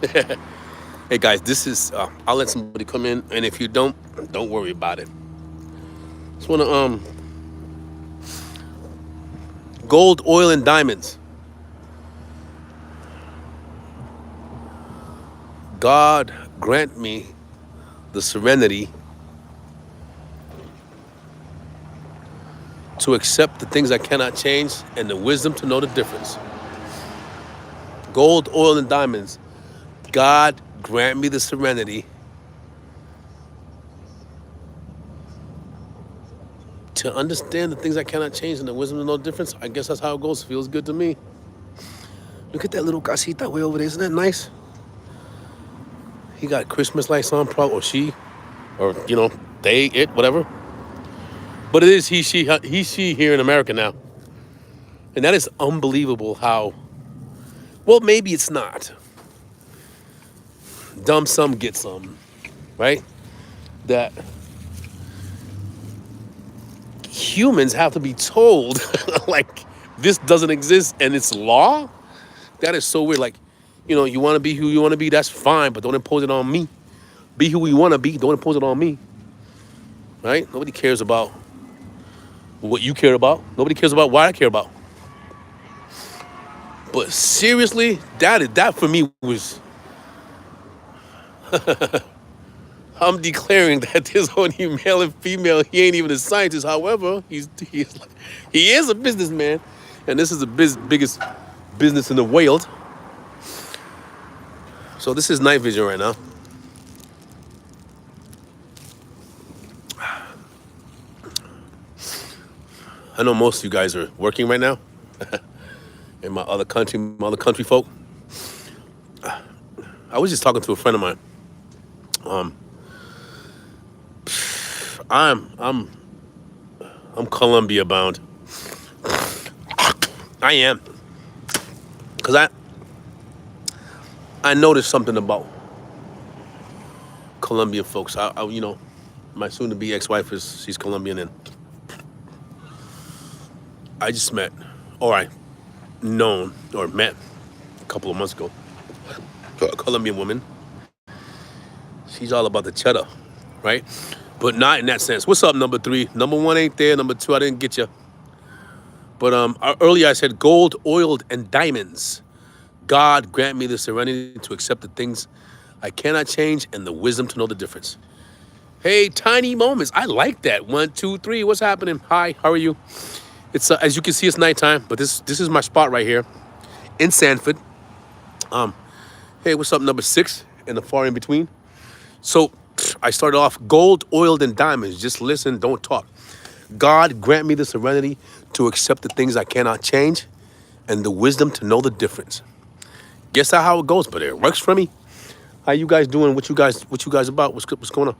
Hey guys, this is I'll let somebody come in, and if you don't worry about it. Just wanna gold, oil, and diamonds. God grant me the serenity to accept the things I cannot change and the wisdom to know the difference. Gold, oil, and diamonds. God grant me the serenity to understand the things I cannot change and the wisdom to know the difference. I guess that's how it goes. Feels good to me. Look at that little casita way over there. Isn't that nice? He got Christmas lights on, probably, or she, or they, it, whatever. But it is she here in America now, and that is unbelievable. How well, maybe it's not. Dumb some get some, right? That humans have to be told like this doesn't exist and it's law. That is so weird. Like, you want to be who you want to be. That's fine, but don't impose it on me. Be who you want to be. Don't impose it on me. Right? Nobody cares about what you care about. Nobody cares about what I care about. But seriously, that for me was. I'm declaring that there's only male and female. He ain't even a scientist. However, he is a businessman, and this is the biggest business in the world. So this is night vision right now. I know most of you guys are working right now. In my other country folk. I was just talking to a friend of mine. Um, I'm Columbia bound. I am, cause I noticed something about Colombian folks. My soon-to-be ex-wife she's Colombian, and I just met, or I known or met a couple of months ago, a Colombian woman. She's all about the cheddar, right? But not in that sense. What's up, number three? Number one ain't there. Number two, I didn't get you. But earlier I said gold, oiled, and diamonds. God grant me the serenity to accept the things I cannot change and the wisdom to know the difference. Hey, tiny moments. I like that. One, two, three. What's happening? Hi, how are you? It's as you can see, it's nighttime, but this is my spot right here in Sanford. Hey, what's up, number six, and the far in between? So I started off gold, oiled, and diamonds. Just listen, don't talk. God grant me the serenity to accept the things I cannot change and the wisdom to know the difference. Guess that's how it goes, but it works for me. How you guys doing? What you guys about? What's going on?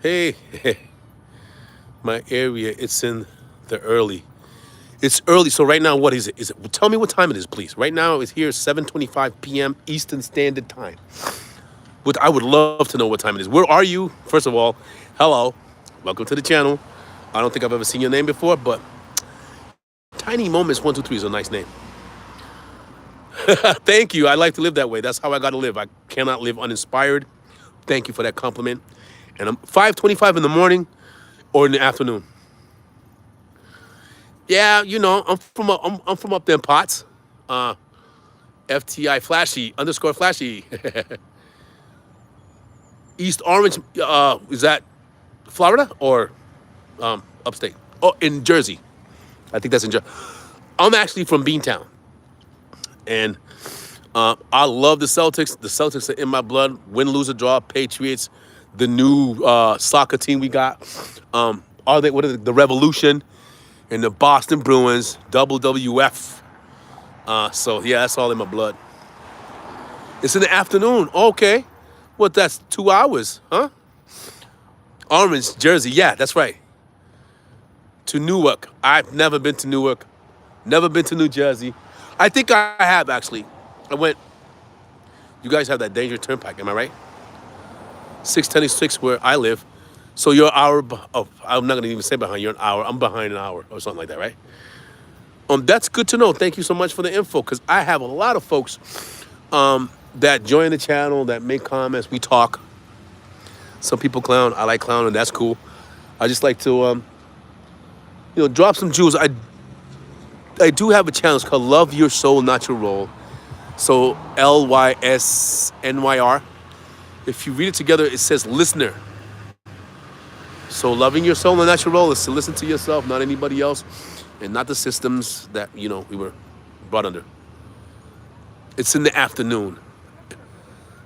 Hey, my area, it's in the early. It's early, so right now, what is it? Tell me what time it is, please. Right now, it's here 7:25 p.m. Eastern Standard Time. But I would love to know what time it is. Where are you? First of all, hello. Welcome to the channel. I don't think I've ever seen your name before, but Tiny Moments 123 is a nice name. Thank you. I like to live that way. That's how I got to live. I cannot live uninspired. Thank you for that compliment. And I'm 5:25 in the morning or in the afternoon. Yeah, I'm from up there in Potts. FTI Flashy _Flashy. East Orange. Is that Florida or upstate? Oh, in Jersey. I think that's in Jersey. I'm actually from Beantown, and I love the Celtics. The Celtics are in my blood. Win, lose, or draw. Patriots. The new soccer team we got. The Revolution and the Boston Bruins. WWF. So yeah, that's all in my blood. It's in the afternoon. Okay. What? That's 2 hours, huh? Orange, Jersey. Yeah, that's right. To Newark. I've never been to Newark. Never been to New Jersey. I think I have, actually. I went. You guys have that Danger Turnpike, am I right? 626 where I live. So you're an hour. I'm not going to even say behind. You're an hour. I'm behind an hour or something like that, right? That's good to know. Thank you so much for the info, because I have a lot of folks that join the channel, that make comments. We talk. Some people clown. I like clowning. That's cool. I just like to, drop some jewels. I do have a challenge called Love Your Soul, Not Your Role. So LYSNYR. If you read it together, it says listener. So loving your soul and not your role is to listen to yourself, not anybody else, and not the systems that, we were brought under. It's in the afternoon,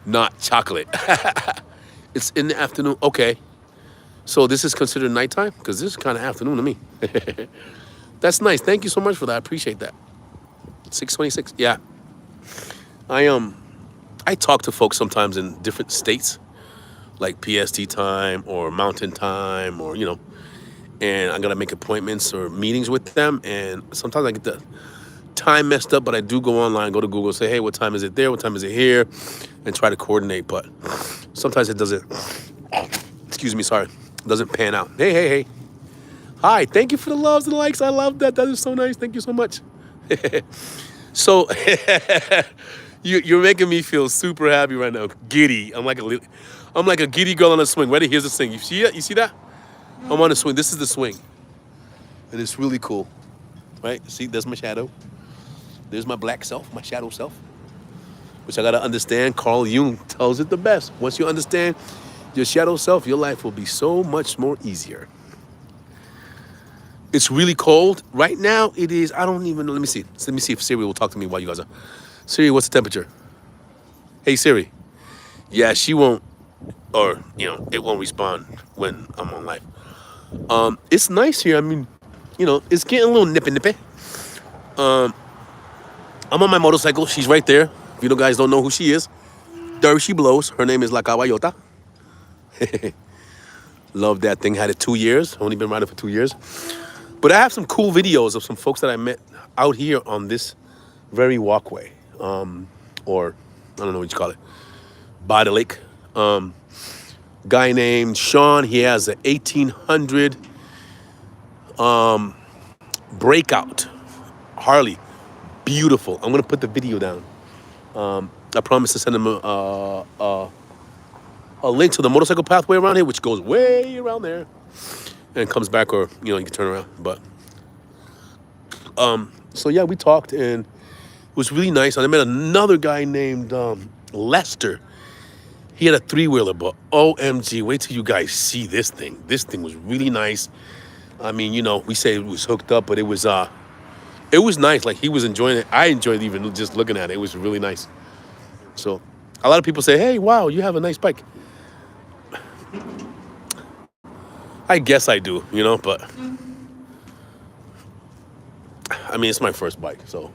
not chocolate. It's in the afternoon. Okay. So this is considered nighttime? Because this is kind of afternoon to me. That's nice. Thank you so much for that. I appreciate that. 6:26. Yeah. I talk to folks sometimes in different states, like PST time or Mountain time, or and I gotta make appointments or meetings with them, and sometimes I get the time messed up, but I do go online, go to Google, say, hey, what time is it there? What time is it here? And try to coordinate, but sometimes it doesn't, excuse me, sorry, doesn't pan out. Hey. Hi, thank you for the loves and likes. I love that. That is so nice. Thank you so much. So you're making me feel super happy right now. Giddy. I'm like a giddy girl on a swing. Ready? Here's the swing. You see it? You see that? I'm on a swing. This is the swing. And it's really cool. Right? See, there's my shadow. There's my black self, my shadow self. Which I gotta understand. Carl Jung tells it the best. Once you understand your shadow self, your life will be so much more easier. It's really cold. Right now it is, I don't even know. Let me see if Siri will talk to me while you guys are. Siri, what's the temperature? Hey Siri. Yeah, she won't, or it won't respond when I'm on live. It's nice here. I mean, it's getting a little nippy. I'm on my motorcycle. She's right there. If you guys don't know who she is, there she blows. Her name is La Caballota. Love that thing. Had it 2 years. Only been riding for 2 years. But I have some cool videos of some folks that I met out here on this very walkway, or I don't know what you call it, by the lake. Guy named Sean. He has an 1800 Breakout Harley. Beautiful. I'm gonna put the video down. I promise to send him a link to the motorcycle pathway around here, which goes way around there and comes back, or you can turn around. But so yeah, we talked and it was really nice. And I met another guy named Lester. He had a 3-wheeler, but OMG, wait till you guys see this thing. This thing was really nice. I mean, we say it was hooked up, but it was nice. Like, he was enjoying it. I enjoyed even just looking at it. It was really nice. So a lot of people say, hey, wow, you have a nice bike. I guess I do, but I mean, it's my first bike, so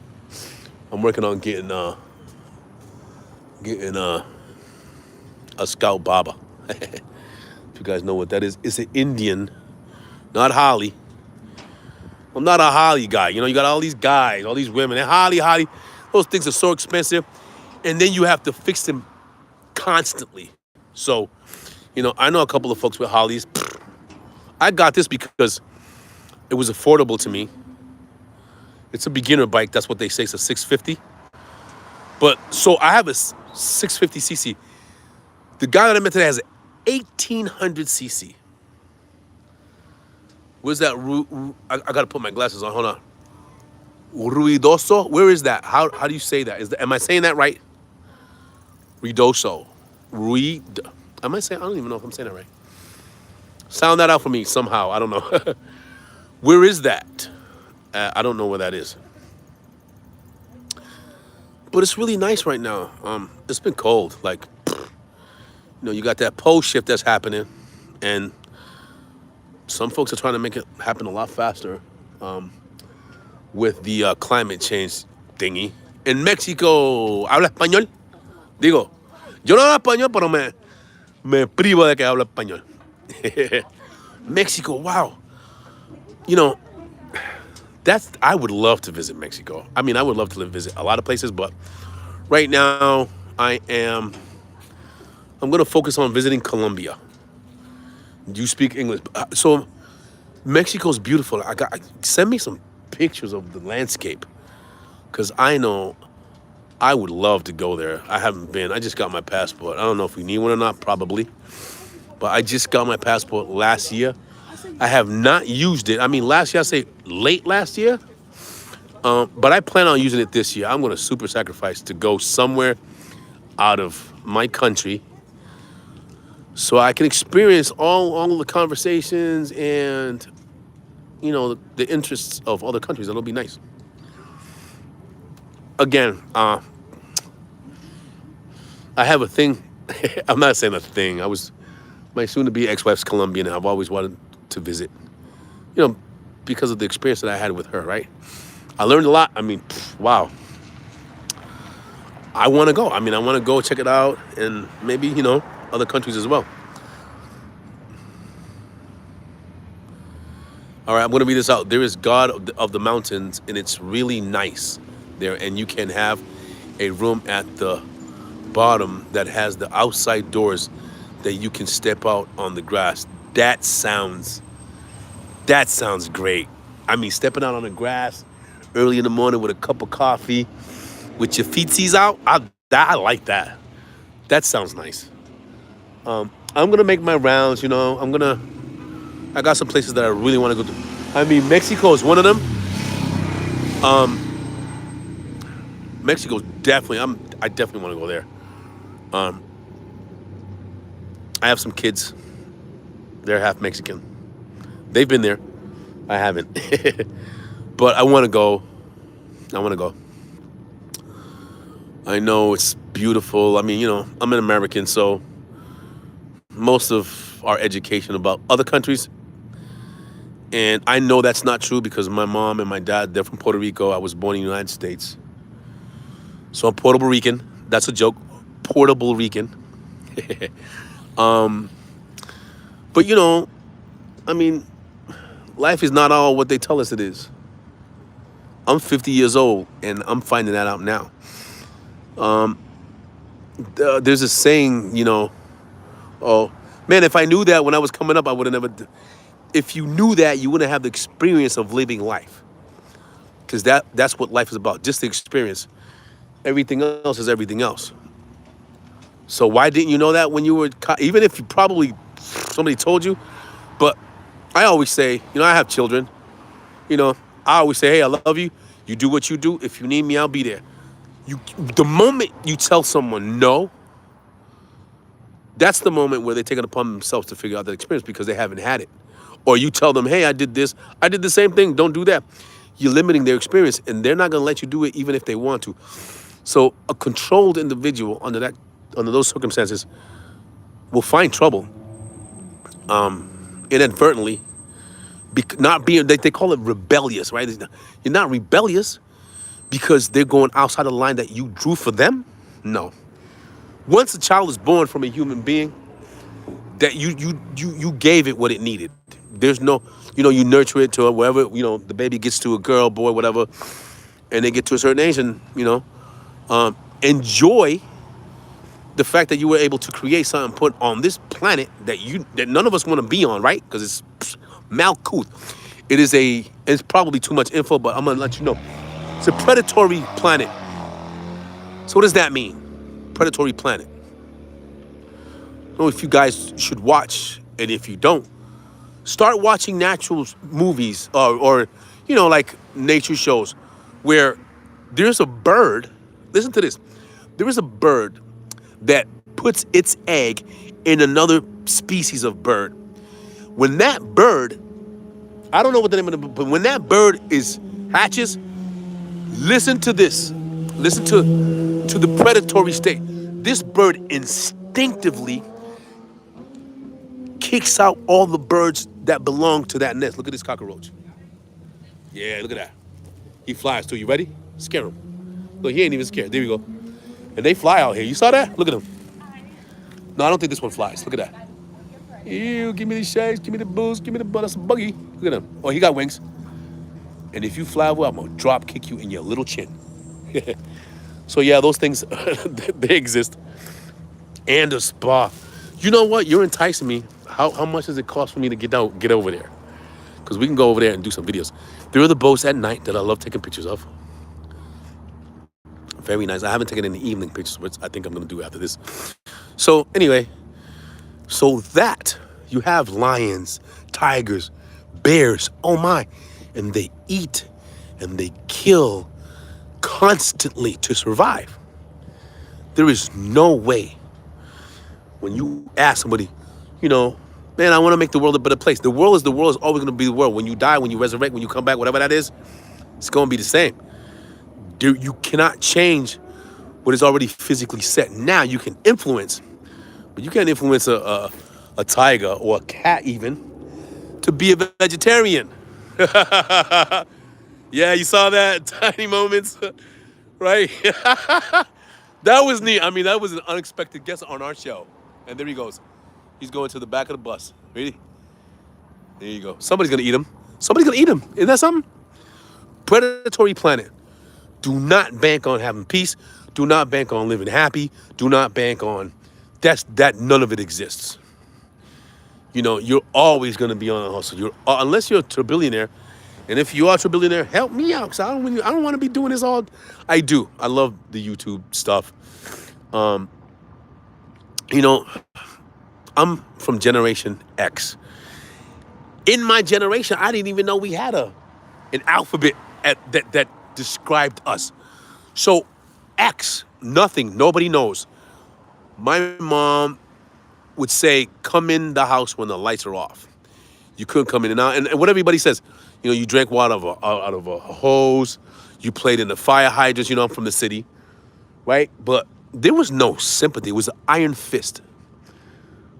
I'm working on getting a Scout Baba. If you guys know what that is, it's an Indian, not Holly. I'm not a Holly guy. You got all these guys, all these women, and Holly. Those things are so expensive, and then you have to fix them constantly. So, I know a couple of folks with Hollies. I got this because it was affordable to me. It's a beginner bike. That's what they say. It's a 650. But so I have a 650cc. The guy that I met today has an 1800 cc. Where's that? I got to put my glasses on. Hold on. Ruidoso? Where is that? How do you say that? Am I saying that right? Ruidoso. Am I saying? I don't even know if I'm saying that right. Sound that out for me somehow. I don't know. Where is that? I don't know where that is. But it's really nice right now. It's been cold. Like, you got that pole shift that's happening, and some folks are trying to make it happen a lot faster with the climate change thingy. En Mexico, ¿habla español? Digo, yo no hablo español, pero me privo de que hablo español. Mexico, wow. I would love to visit Mexico. I mean, I would love to visit a lot of places, but right now I'm going to focus on visiting Colombia. Do you speak English? So Mexico's beautiful. Send me some pictures of the landscape, because I know I would love to go there. I haven't been. I just got my passport. I don't know if we need one or not, probably. But I just got my passport last year. I have not used it. I mean, last year, I say late last year. But I plan on using it this year. I'm going to super sacrifice to go somewhere out of my country so I can experience all of the conversations and, the interests of other countries. That'll be nice. Again, I have a thing. I'm not saying a thing. My soon-to-be ex-wife's Colombian, and I've always wanted to visit, you know, because of the experience that I had with her, right? I learned a lot. I mean, wow. I want to go. I mean, I want to go check it out and maybe, other countries as well. All right, I'm going to read this out. There is God of the mountains, and it's really nice there. And you can have a room at the bottom that has the outside doors that you can step out on the grass. That sounds great. I mean, stepping out on the grass early in the morning with a cup of coffee, with your feetsies out. I like that. That sounds nice. I'm gonna make my rounds. I got some places that I really want to go to. I mean, Mexico is one of them. Mexico's definitely. I definitely want to go there. I have some kids. They're half Mexican. They've been there. I haven't. But I want to go. I know it's beautiful. I mean, I'm an American, so most of our education about other countries. And I know that's not true because my mom and my dad, they're from Puerto Rico. I was born in the United States. So I'm Puerto Rican. That's a joke. Puerto Rican. But I mean, life is not all what they tell us it is. I'm 50 years old and I'm finding that out now. There's a saying, oh man, if I knew that when I was coming up, I would have never. If you knew that, you wouldn't have the experience of living life, because that's what life is about, just the experience. Everything else is everything else. So why didn't you know that when you were, even if you probably somebody told you? But I always say, I have children. I always say, hey, I love you. You do what you do. If you need me, I'll be there. The moment you tell someone no, that's the moment where they take it upon themselves to figure out that experience because they haven't had it. Or you tell them, hey, I did this. I did the same thing. Don't do that. You're limiting their experience, and they're not going to let you do it even if they want to. So a controlled individual under those circumstances will find trouble inadvertently. Not being, they call it rebellious, right? You're not rebellious because they're going outside of the line that you drew for them. No. Once a child is born from a human being, that you gave it what it needed. There's no, you nurture it to wherever, the baby gets to a girl, boy, whatever, and they get to a certain age and, enjoy the fact that you were able to create something put on this planet that none of us want to be on, right? Because it's malkuth. It's probably too much info, but I'm going to let you know. It's a predatory planet. So what does that mean? Predatory planet. I don't know if you guys should watch, and if you don't, start watching natural movies or like nature shows where there's a bird. Listen to this. There is a bird that puts its egg in another species of bird. When that bird, I don't know what the name of but when that bird hatches, listen to this. Listen to the predatory state. This bird instinctively kicks out all the birds that belong to that nest. Look at this cockroach. Yeah, look at that. He flies too. You ready? Scare him. Look, he ain't even scared. There we go. And they fly out here. You saw that? Look at him. No, I don't think this one flies. Look at that. Ew, give me the shakes, give me the boost, give me the butt. That's a buggy. Look at him. Oh, he got wings. And if you fly well, I'm going to drop kick you in your little chin. So, yeah, those things, they exist. And a spa. You know what? You're enticing me. How much does it cost for me to get over there? Because we can go over there and do some videos. There are the boats at night that I love taking pictures of. Very nice. I haven't taken any evening pictures, which I think I'm gonna do after this. So anyway, so that you have lions, tigers, bears, oh my, and they eat and they kill constantly to survive. There is no way when you ask somebody, you know, man, I want to make the world a better place. The world is always going to be the world. When you die, when you resurrect, when you come back, whatever that is, it's going to be the same. You cannot change what is already physically set. Now you can influence, but you can't influence a tiger or a cat even to be a vegetarian. Yeah, you saw that? Tiny moments, right? That was neat. I mean, that was an unexpected guest on our show. And there he goes. He's going to the back of the bus. Ready? There you go. Somebody's going to eat him. Somebody's going to eat him. Isn't that something? Predatory planet. Do not bank on having peace. Do not bank on living happy. Do not bank on that. None of it exists. You know, you're always going to be on a hustle. Unless you're a trillionaire. And if you are a trillionaire, help me out, because I don't want to be doing this all. I do. I love the YouTube stuff. You know, I'm from Generation X. In my generation, I didn't even know we had an alphabet that described us. So X, nothing, nobody knows. My mom would say, come in the house when the lights are off. You couldn't come in and out. And what everybody says, you know, you drank water out of a hose. You played in the fire hydrants. You know, I'm from the city, right? But there was no sympathy. It was an iron fist,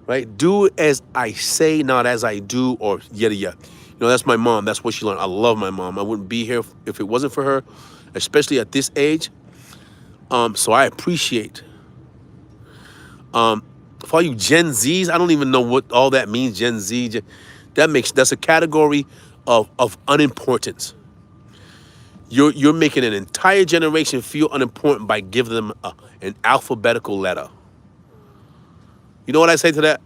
right? Do as I say, not as I do, or yada yada. You know, that's my mom. That's what she learned. I love my mom. I wouldn't be here if it wasn't for her, especially at this age. So I appreciate. For all you Gen Zs, I don't even know what all that means. Gen Z, that's a category of unimportance. You're making an entire generation feel unimportant by giving them an alphabetical letter. You know what I say to that?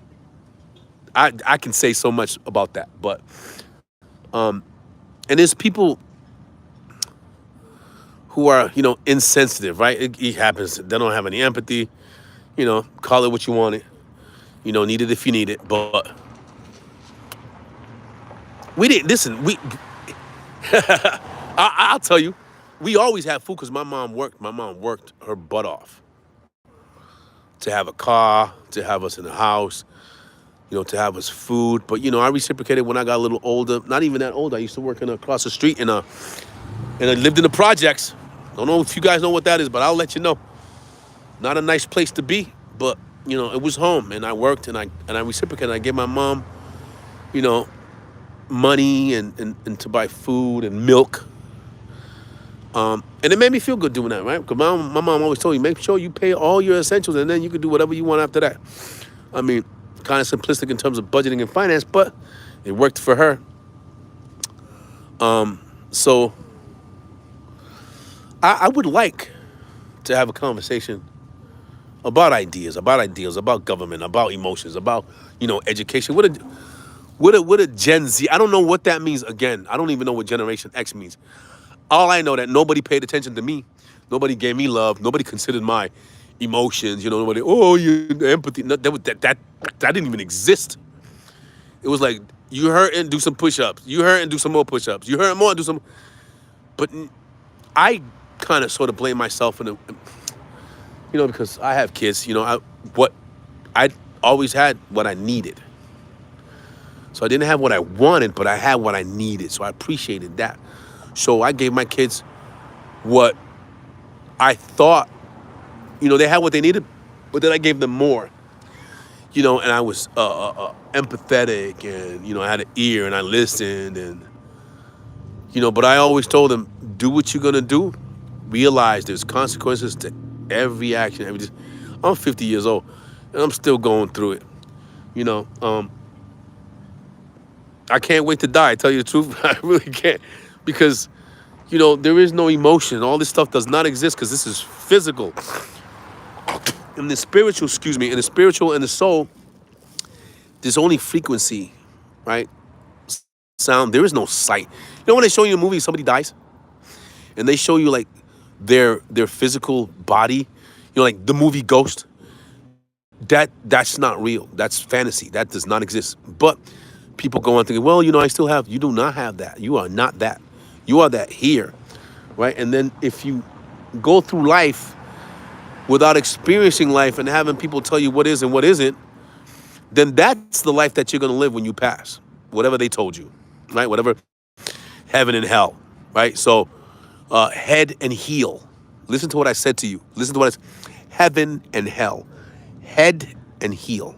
I can say so much about that, but and there's people who are, you know, insensitive, right? It happens. They don't have any empathy. You know, call it what you want it. You know, need it if you need it. But we didn't listen. I'll tell you, we always had food because my mom worked. My mom worked her butt off to have a car, to have us in the house, you know, to have us food. But, you know, I reciprocated when I got a little older. Not even that old. I used to work across the street and I lived in the projects. Don't know if you guys know what that is, but I'll let you know. Not a nice place to be, but, you know, it was home. And I worked and I reciprocated. I gave my mom, you know, money and to buy food and milk. And it made me feel good doing that, right? Because my mom always told me, make sure you pay all your essentials and then you can do whatever you want after that. I mean, kind of simplistic in terms of budgeting and finance, but it worked for her. So I would like to have a conversation about ideas, about government, about emotions, about, you know, education. What a Gen Z, I don't know what that means. Again, I don't even know what Generation X means. All I know that nobody paid attention to me. Nobody gave me love. Nobody considered my emotions. You know, nobody, oh, you empathy. No, that didn't even exist. It was like, you hurt and do some push-ups. You hurt and do some more push-ups. You hurt more and do some. But I kind of sort of blame myself you know, because I have kids. You know, I always had what I needed. So I didn't have what I wanted, but I had what I needed. So I appreciated that. So I gave my kids what I thought, you know, they had what they needed, but then I gave them more. You know, and I was empathetic and, you know, I had an ear and I listened and, you know, but I always told them, do what you're going to do. Realize there's consequences to every action. I'm 50 years old and I'm still going through it. You know, I can't wait to die. I tell you the truth. I really can't. Because, you know, there is no emotion. All this stuff does not exist because this is physical. In the spiritual, in the spiritual and the soul, there's only frequency, right? Sound. There is no sight. You know when they show you a movie, somebody dies? And they show you, like, their physical body, like the movie Ghost, that's not real. That's fantasy. That does not exist. But people go on thinking, well, I still have. You do not have that. You are not that. You are that here, right? And then if you go through life without experiencing life and having people tell you what is and what isn't, then that's the life that you're going to live when you pass. Whatever they told you, right? Whatever heaven and hell, right? So head and heel. Listen to what I said to you. Listen to what I said. Heaven and hell. Head and heel.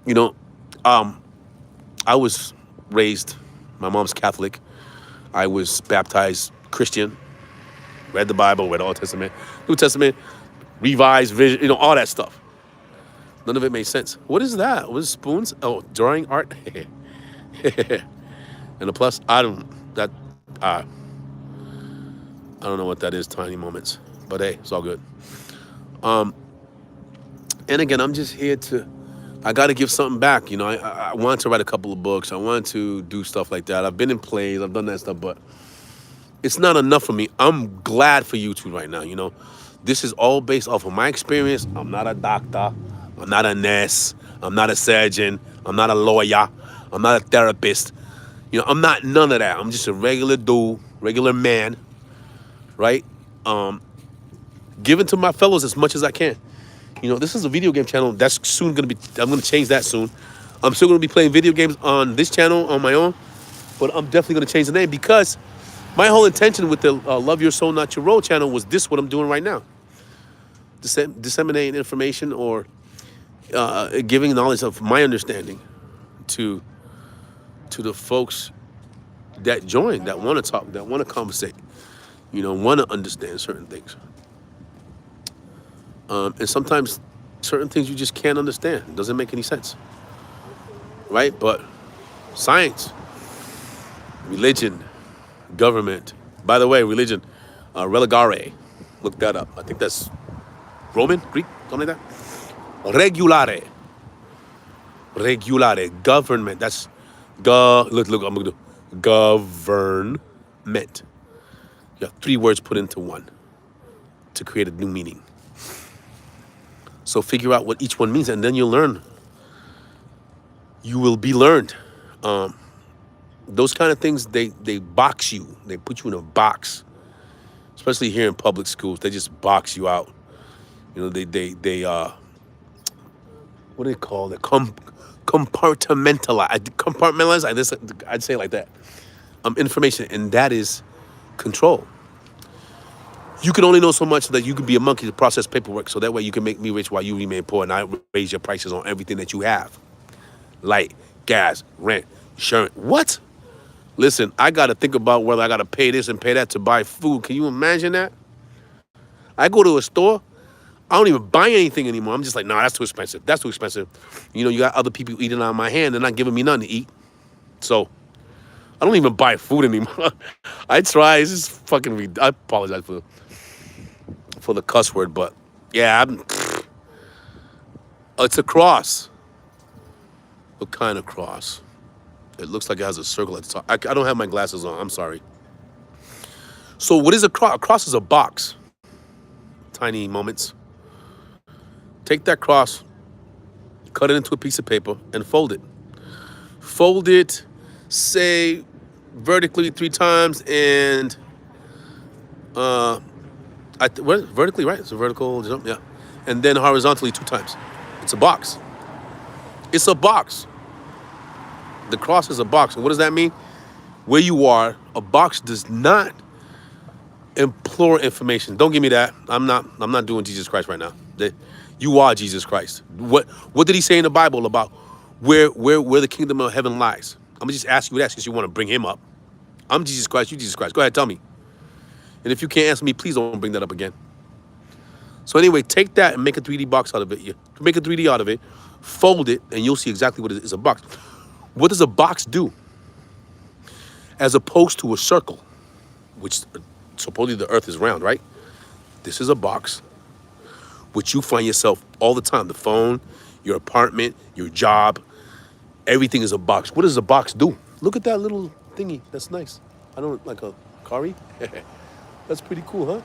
You know, I was raised, my mom's Catholic. I was baptized Christian, read the Bible, read Old Testament, New Testament, revised vision, all that stuff. None of it made sense. What is that? What is spoons? Oh, drawing art? And the plus, I don't know what that is, tiny moments. But hey, it's all good. And again, I'm just here I got to give something back. I want to write a couple of books. I want to do stuff like that. I've been in plays. I've done that stuff, but it's not enough for me. I'm glad for YouTube right now. This is all based off of my experience. I'm not a doctor. I'm not a nurse. I'm not a surgeon. I'm not a lawyer. I'm not a therapist. I'm not none of that. I'm just a regular dude, regular man, right? Giving to my fellows as much as I can. This is a video game channel. That's soon going to be, I'm going to change that soon. I'm still going to be playing video games on this channel on my own, but I'm definitely going to change the name because my whole intention with the Love Your Soul, Not Your Role channel was this, what I'm doing right now. Disseminating information or giving knowledge of my understanding to the folks that join, that want to talk, that want to conversate, want to understand certain things. And sometimes certain things you just can't understand. It doesn't make any sense, right? But science, religion, government. By the way, religion, religare. Look that up. I think that's Roman, Greek, something like that. Regulare, government. That's look, I'm gonna do government. You have 3 words put into one to create a new meaning. So figure out what each one means, and then you'll learn. You will be learned. Those kind of things, they box you. They put you in a box. Especially here in public schools, they just box you out. They what do they call it? Compartmentalize. I'd say it like that. Information, and that is control. You can only know so much that you can be a monkey to process paperwork, so that way you can make me rich while you remain poor, and I raise your prices on everything that you have. Light, gas, rent, insurance. What? Listen, I got to think about whether I got to pay this and pay that to buy food. Can you imagine that? I go to a store, I don't even buy anything anymore. I'm just like, nah, that's too expensive. That's too expensive. You got other people eating out of my hand. They're not giving me nothing to eat. So I don't even buy food anymore. I try. It's just fucking I apologize for the cuss word, but yeah, it's a cross. What kind of cross? It looks like it has a circle at the top. I don't have my glasses on. I'm sorry. So what is a cross? A cross is a box. Tiny moments. Take that cross, cut it into a piece of paper, and fold it. Fold it, say, vertically 3 times, and vertically, right? It's a vertical jump, yeah. And then horizontally 2 times. It's a box. It's a box. The cross is a box. And what does that mean? Where you are, a box does not implore information. Don't give me that. I'm not doing Jesus Christ right now. You are Jesus Christ. What did he say in the Bible about where the kingdom of heaven lies? I'm gonna just ask you that since you want to bring him up. I'm Jesus Christ, you Jesus Christ. Go ahead, tell me. And if you can't answer me, please don't bring that up again. So anyway, take that and make a 3D box out of it. You make a 3D out of it, fold it, and you'll see exactly what it is, a box. What does a box do? As opposed to a circle, which supposedly the earth is round, right? This is a box, which you find yourself all the time. The phone, your apartment, your job, everything is a box. What does a box do? Look at that little thingy. That's nice. I don't like a Kari? That's pretty cool, huh?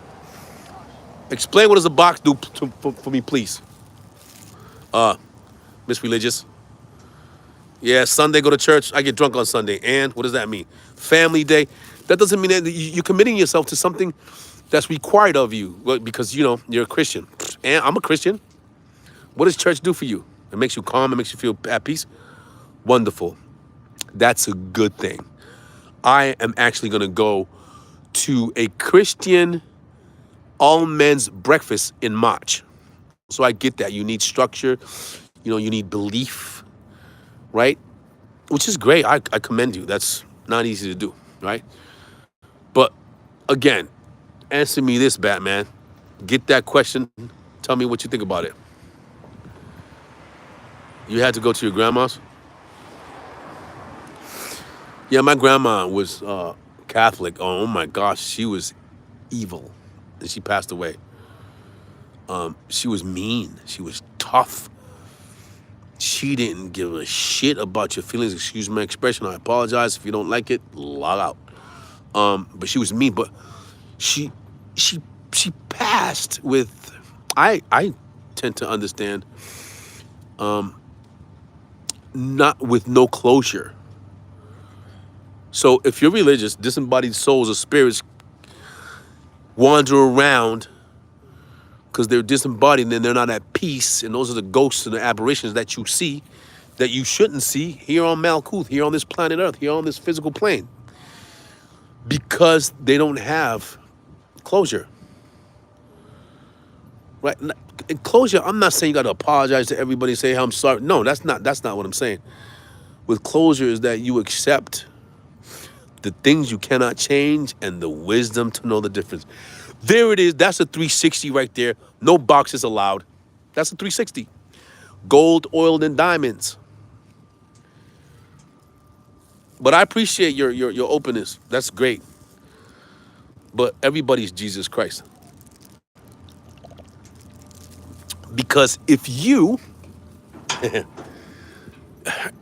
Explain what does a box do for me, please. Miss Religious. Yeah, Sunday go to church. I get drunk on Sunday. And what does that mean? Family day. That doesn't mean that you're committing yourself to something that's required of you because, you're a Christian. And I'm a Christian. What does church do for you? It makes you calm. It makes you feel at peace. Wonderful. That's a good thing. I am actually going to go to a Christian all men's breakfast in March. So I get that. You need structure. You need belief, right? Which is great. I commend you. That's not easy to do, right? But again, answer me this, Batman. Get that question. Tell me what you think about it. You had to go to your grandma's? Yeah, my grandma was Catholic. Oh my gosh, she was evil. And she passed away. She was mean. She was tough. She didn't give a shit about your feelings. Excuse my expression. I apologize. If you don't like it, log out. But she was mean. But she passed with, I tend to understand, not with no closure. So if you're religious, disembodied souls or spirits wander around because they're disembodied and they're not at peace, and those are the ghosts and the aberrations that you see that you shouldn't see here on Malkuth, here on this planet Earth, here on this physical plane, because they don't have closure. Right? In closure, I'm not saying you got to apologize to everybody and say, I'm sorry. No, that's not what I'm saying. With closure is that you accept the things you cannot change and the wisdom to know the difference. There it is. That's a 360 right there. No boxes allowed. That's a 360. Gold, oiled, and diamonds. But I appreciate your openness. That's great. But everybody's Jesus Christ. Because if you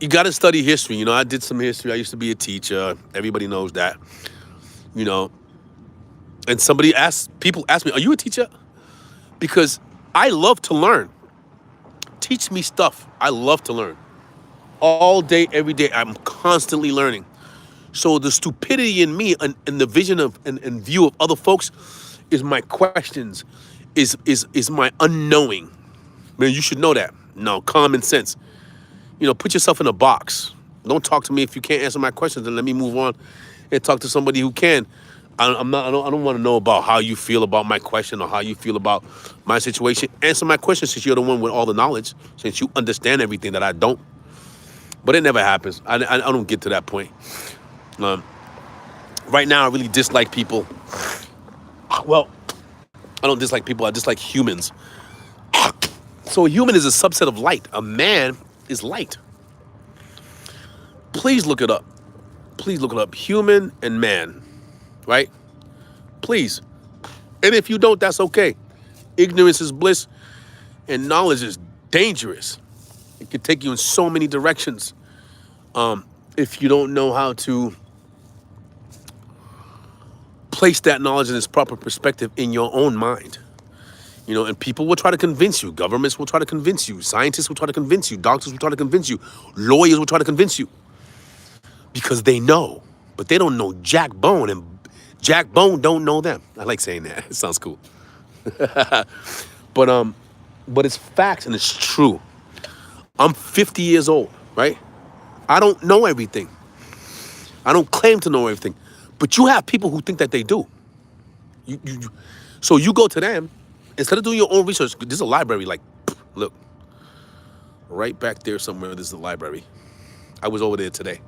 got to study history. I did some history. I used to be a teacher. Everybody knows that. And people ask me, are you a teacher? Because I love to learn. Teach me stuff. I love to learn. All day, every day, I'm constantly learning. So the stupidity in me and the vision of and view of other folks is my questions, is my unknowing. Man, you should know that. No, common sense. Put yourself in a box. Don't talk to me if you can't answer my questions, and let me move on and talk to somebody who can. I don't want to know about how you feel about my question or how you feel about my situation. Answer my question since you're the one with all the knowledge, since you understand everything that I don't. But it never happens. I don't get to that point. Right now, I really dislike people. Well, I don't dislike people. I dislike humans. So a human is a subset of light. A man is light. Please look it up. Please look it up. Human and man. Right? Please. And if you don't, that's okay. Ignorance is bliss and knowledge is dangerous. It can take you in so many directions if you don't know how to place that knowledge in its proper perspective in your own mind. And people will try to convince you. Governments will try to convince you. Scientists will try to convince you. Doctors will try to convince you. Lawyers will try to convince you. Because they know. But they don't know Jack Bone. And Jack Bone don't know them. I like saying that. It sounds cool. But it's facts and it's true. I'm 50 years old, right? I don't know everything. I don't claim to know everything. But you have people who think that they do. So you go to them. Instead of doing your own research, there's a library, look, right back there somewhere, there's a library. I was over there today.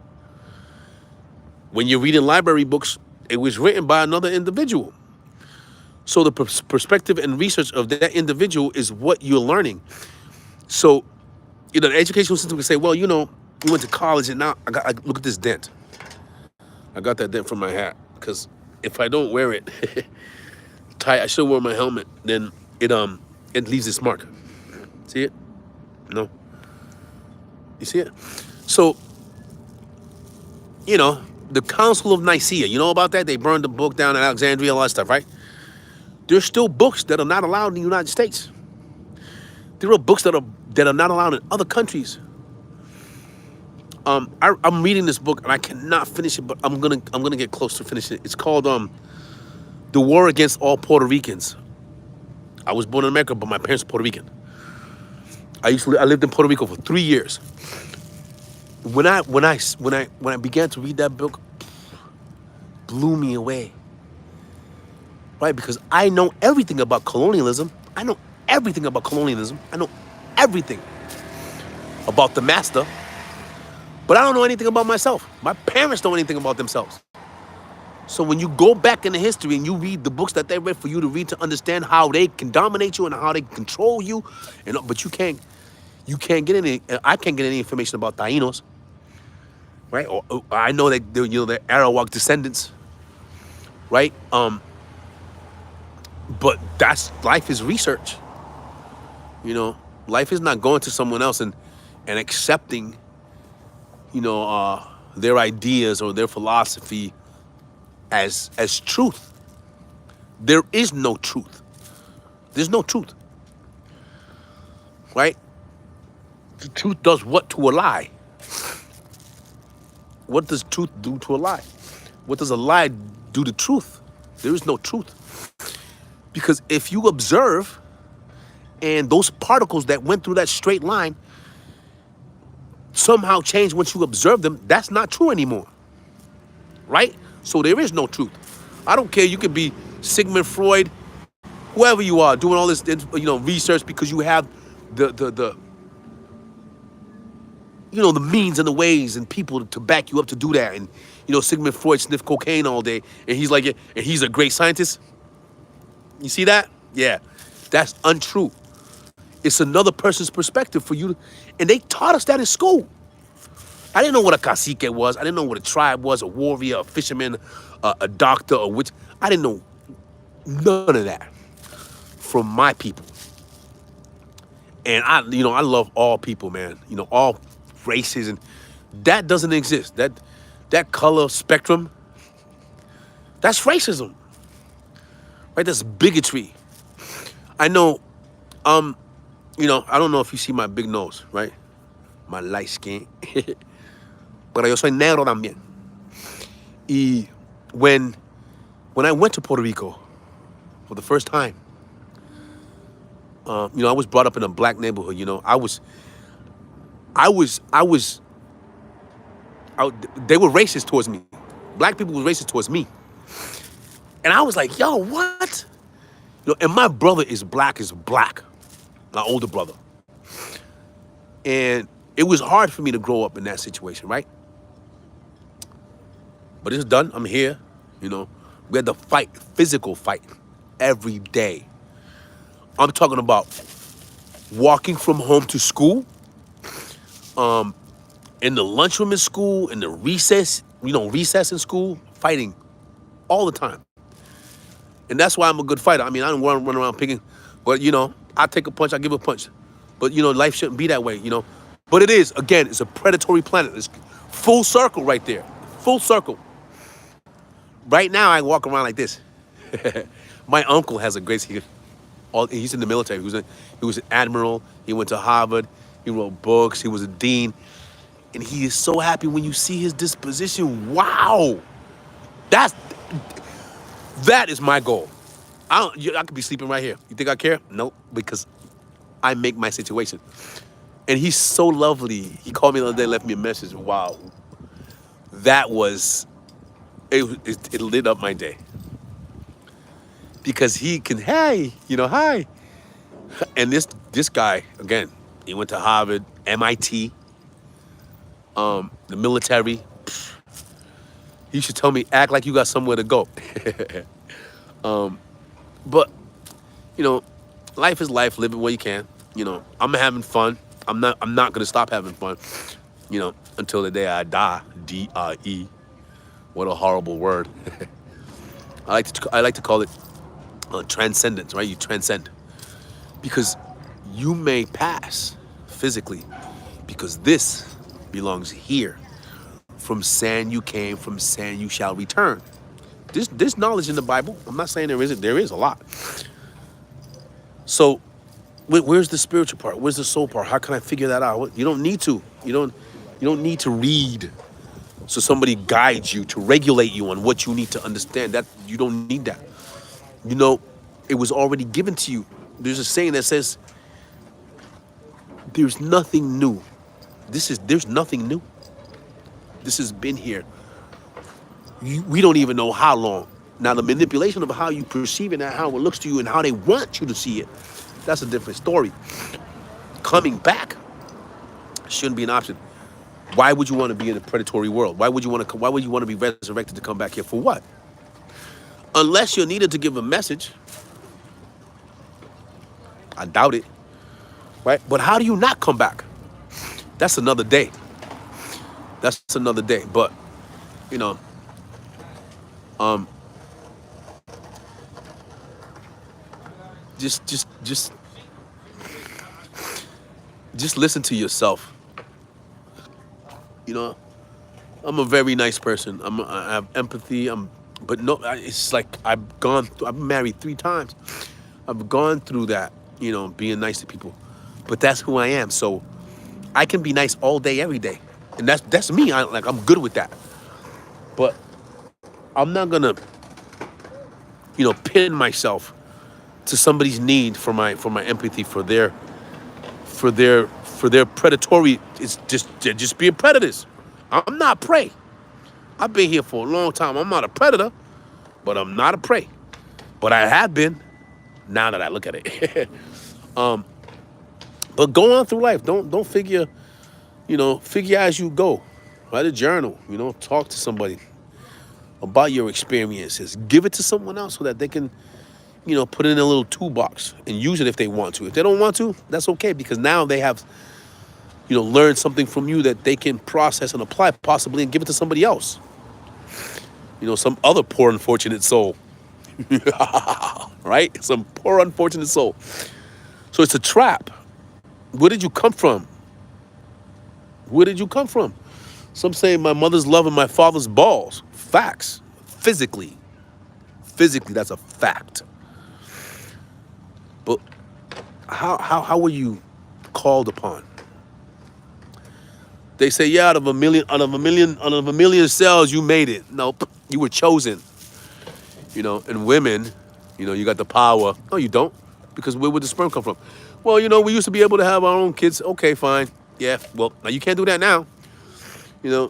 When you're reading library books, it was written by another individual. So the perspective and research of that individual is what you're learning. So, the educational system can say, well, you went to college and now I look at this dent. I got that dent from my hat because if I don't wear it, I should wear my helmet, then it leaves its mark. See it? No. You see it? So, the Council of Nicaea. You know about that? They burned the book down in Alexandria, all that stuff, right? There's still books that are not allowed in the United States. There are books that are not allowed in other countries. I'm reading this book and I cannot finish it, but I'm gonna get close to finishing it. It's called The War Against All Puerto Ricans. I was born in America, but my parents are Puerto Rican. I lived in Puerto Rico for 3 years. When I began to read that book, blew me away. Right? Because I know everything about colonialism. I know everything about colonialism. I know everything about the master, but I don't know anything about myself. My parents don't know anything about themselves. So when you go back in the history and you read the books that they read for you to read to understand how they can dominate you and how they control you, but you can't get any. I can't get any information about Taínos, right? Or I know that they're Arawak descendants, right? But life is research. Life is not going to someone else and accepting, their ideas or their philosophy as truth. There is no truth. There's no truth, right? The truth does what to a lie? What does truth do to a lie? What does a lie do to truth? There is no truth. Because if you observe, and those particles that went through that straight line somehow change once you observe them, that's not true anymore, right? So there is no truth. I don't care. You could be Sigmund Freud, whoever you are, doing all this, research because you have the means and the ways and people to back you up to do that. And Sigmund Freud sniffed cocaine all day, and he's like, and he's a great scientist. You see that? Yeah, that's untrue. It's another person's perspective for you. And they taught us that in school. I didn't know what a cacique was. I didn't know what a tribe was, a warrior, a fisherman, a doctor, or which. I didn't know none of that from my people. And I love all people, man. All races, and that doesn't exist. That color spectrum, that's racism. Right? That's bigotry. I know, I don't know if you see my big nose, right? My light skin. Pero yo soy negro también. Y when I went to Puerto Rico for the first time, I was brought up in a black neighborhood. They were racist towards me. Black people were racist towards me. And I was like, yo, what? And my brother is black, my older brother. And it was hard for me to grow up in that situation, right? But it's done. I'm here. We had to fight, physical fight, every day. I'm talking about walking from home to school, in the lunchroom in school, in the recess in school, fighting all the time. And that's why I'm a good fighter. I mean, I don't want to run around picking, but I take a punch, I give a punch. But life shouldn't be that way, But it is, again, it's a predatory planet. It's full circle right there. Full circle. Right now, I walk around like this. My uncle has a great, he's in the military. He was an admiral. He went to Harvard. He wrote books. He was a dean. And he is so happy when you see his disposition. Wow. That is my goal. I could be sleeping right here. You think I care? Nope, because I make my situation. And he's so lovely. He called me the other day, left me a message. Wow. That was, it lit up my day. Because he can, hey, hi. And this guy, again, he went to Harvard, MIT, the military. He should tell me, act like you got somewhere to go. But, life is life. Live it where you can. I'm having fun. I'm not gonna stop having fun. Until the day I die. DIE. What a horrible word. I like to call it transcendence. Right? You transcend because you may pass physically because this belongs here From sand you came, from sand you shall return. This knowledge in the Bible. I'm not saying there isn't. There is a lot. So where's the spiritual part? Where's the soul part? How can I figure that out? You don't need to. You don't need to read. So somebody guides you to regulate you on what you need to understand. That you don't need that. You know, it was already given to you. There's a saying that says, "There's nothing new." There's nothing new. This has been here. We don't even know how long. Now the manipulation of how you perceive it and how it looks to you and how they want you to see it, that's a different story. Coming back shouldn't be an option. Why would you want to be in a predatory world? Why would you want to be resurrected to come back here for what? Unless you're needed to give a message. I doubt it. Right? But how do you not come back? That's another day. That's another day. But, you know, just listen to yourself. You know, I'm a very nice person. I have empathy. But no, it's like I'm married 3 times. I've gone through that, being nice to people. But that's who I am. So I can be nice all day, every day. And that's me. I'm good with that. But I'm not gonna, pin myself to somebody's need for my empathy for their predatory. It's just being predators. I'm not prey. I've been here for a long time. I'm not a predator, but I'm not a prey. But I have been. Now that I look at it, but go on through life. Don't figure, figure as you go. Write a journal. Talk to somebody about your experiences. Give it to someone else so that they can, put it in a little toolbox and use it if they want to. If they don't want to, that's okay, because now they have, learned something from you that they can process and apply possibly and give it to somebody else. Some other poor unfortunate soul. Right? Some poor unfortunate soul. So it's a trap. Where did you come from? Where did you come from? Some say my mother's love and my father's balls. Facts. Physically, that's a fact. But how were you called upon? They say, yeah, out of a million cells, you made it. Nope, you were chosen. And women, you got the power. No, you don't, because where would the sperm come from? Well, we used to be able to have our own kids. Okay, fine. Yeah, well, now you can't do that now.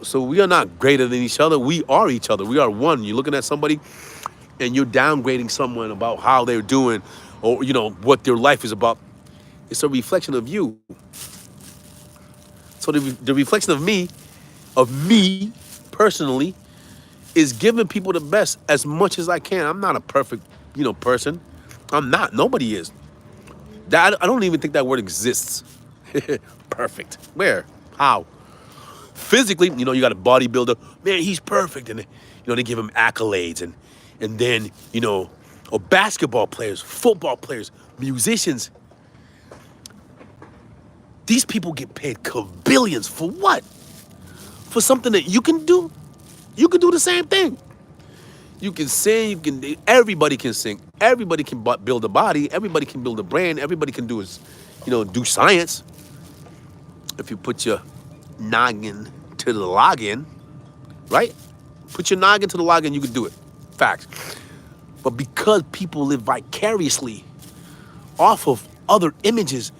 So we are not greater than each other. We are each other. We are one. You're looking at somebody and you're downgrading someone about how they're doing or, what their life is about. It's a reflection of you. So the reflection of me personally, is giving people the best as much as I can. I'm not a perfect, person. I'm not. Nobody is. I don't even think that word exists. Perfect. Where? How? Physically, you got a bodybuilder. Man, he's perfect. And, they give him accolades. And then, or basketball players, football players, musicians. These people get paid billions for what? For something that you can do? You can do the same thing. You can sing, everybody can sing. Everybody can build a body. Everybody can build a brand. Everybody can do do science. If you put your noggin to the login, right? Put your noggin to the login, you can do it. Facts. But because people live vicariously off of other images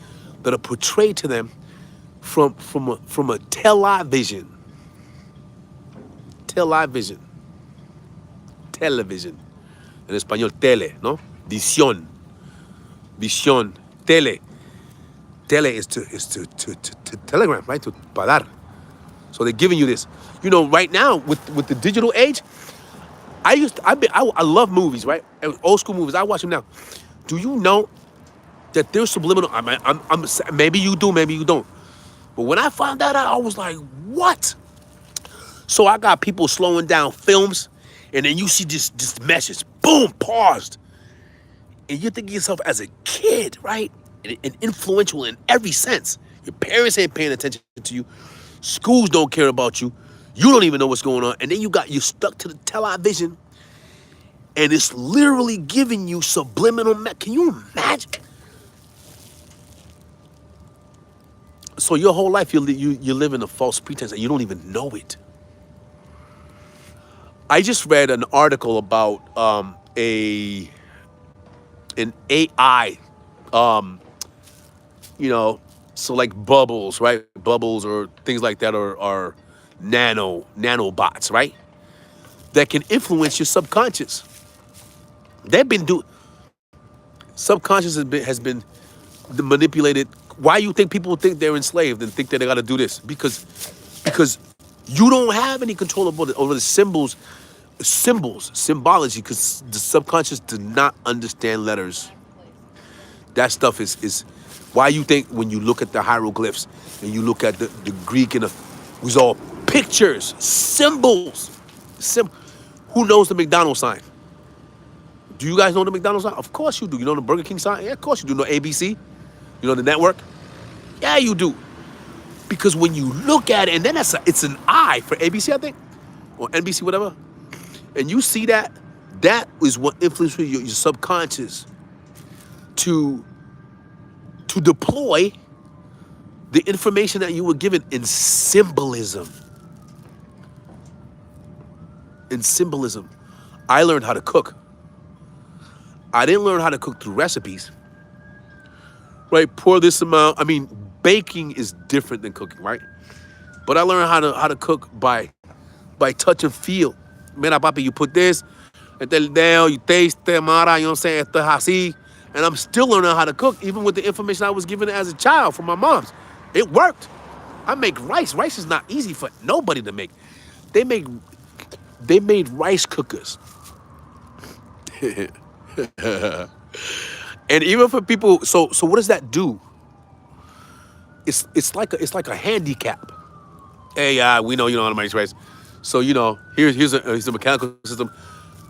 that are portrayed to them from a television. En español, tele, no? Visión, tele. Tele is to telegram, right? To parar. So they're giving you this. Right now with the digital age, I love movies, right? Old school movies. I watch them now. Do you know that there's subliminal? I'm maybe you do, maybe you don't. But when I found that out, I was like, what? So I got people slowing down films, and then you see this message, boom, paused. And you're thinking to yourself as a kid, right? And influential in every sense. Your parents ain't paying attention to you. Schools don't care about you. You don't even know what's going on. And then you're stuck to the television, and it's literally giving you subliminal. Can you imagine? So your whole life, you live in a false pretense, and you don't even know it. I just read an article about an AI, um, you know, so like bubbles, right? Bubbles or things like that are nanobots, right? That can influence your subconscious. They've been do Subconscious has been manipulated. Why you think people think they're enslaved and think that they got to do this? Because you don't have any control over the symbology, because the subconscious does not understand letters. That stuff is why you think when you look at the hieroglyphs and you look at the Greek and it was all pictures, symbols. Who knows the McDonald's sign? Do you guys know the McDonald's sign? Of course you do. You know the Burger King sign? Yeah, of course you do. Know ABC? You know the network? Yeah, you do. Because when you look at it, and then it's an I for ABC, I think, or NBC, whatever, and you see that is what influences your subconscious to deploy the information that you were given in symbolism. In symbolism. I learned how to cook. I didn't learn how to cook through recipes. Right? Pour this amount. I mean, baking is different than cooking, right? But I learned how to cook by touch and feel. Mira, papi, you put this, este el dedo, you taste it, mara, you know what I'm saying? Esto es así. And I'm still learning how to cook, even with the information I was given as a child from my moms. It worked. I make rice. Rice is not easy for nobody to make. They made rice cookers. And even for people, so what does that do? It's like a handicap. Hey, we know you know how to make rice. So here's a mechanical system.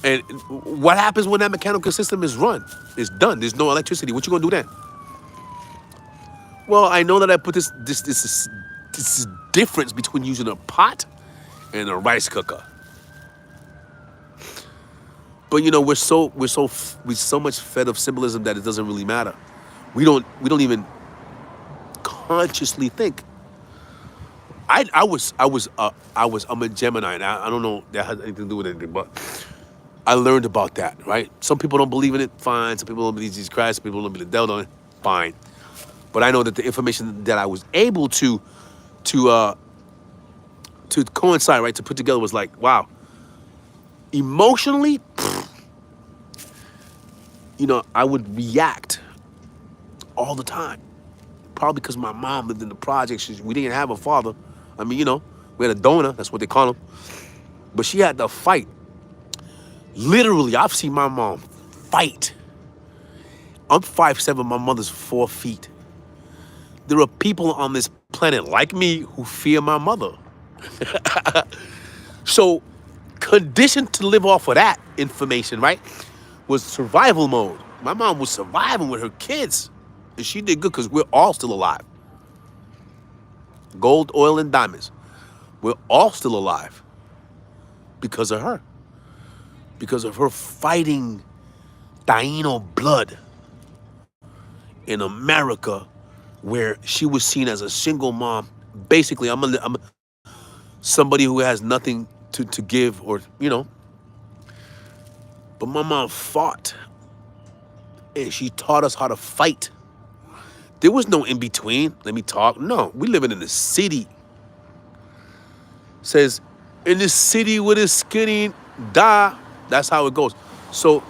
And what happens when that mechanical system is run? It's done. There's no electricity. What you gonna do then? Well, I know that I put this difference between using a pot and a rice cooker. But we're so much fed of symbolism that it doesn't really matter. We don't even consciously think. I'm a Gemini, and I don't know that has anything to do with anything, but I learned about that, right? Some people don't believe in it, fine. Some people don't believe in Jesus Christ, some people don't believe in the devil, fine. But I know that the information that I was able to coincide, right, to put together was like, wow. Emotionally, I would react all the time. Probably because my mom lived in the projects. We didn't have a father. I mean, we had a donor. That's what they call him. But she had to fight. Literally, I've seen my mom fight. I'm 5'7", my mother's 4 feet. There are people on this planet like me who fear my mother. So, conditioned to live off of that information, right, was survival mode. My mom was surviving with her kids. And she did good because we're all still alive. Gold, oil, and diamonds. We're all still alive because of her. Because of her fighting Taino blood in America, where she was seen as a single mom. Basically, I'm somebody who has nothing to give or. But my mom fought. And she taught us how to fight. There was no in between. Let me talk. No, we living in the city. Says, in the city with a skinny die. That's how it goes. So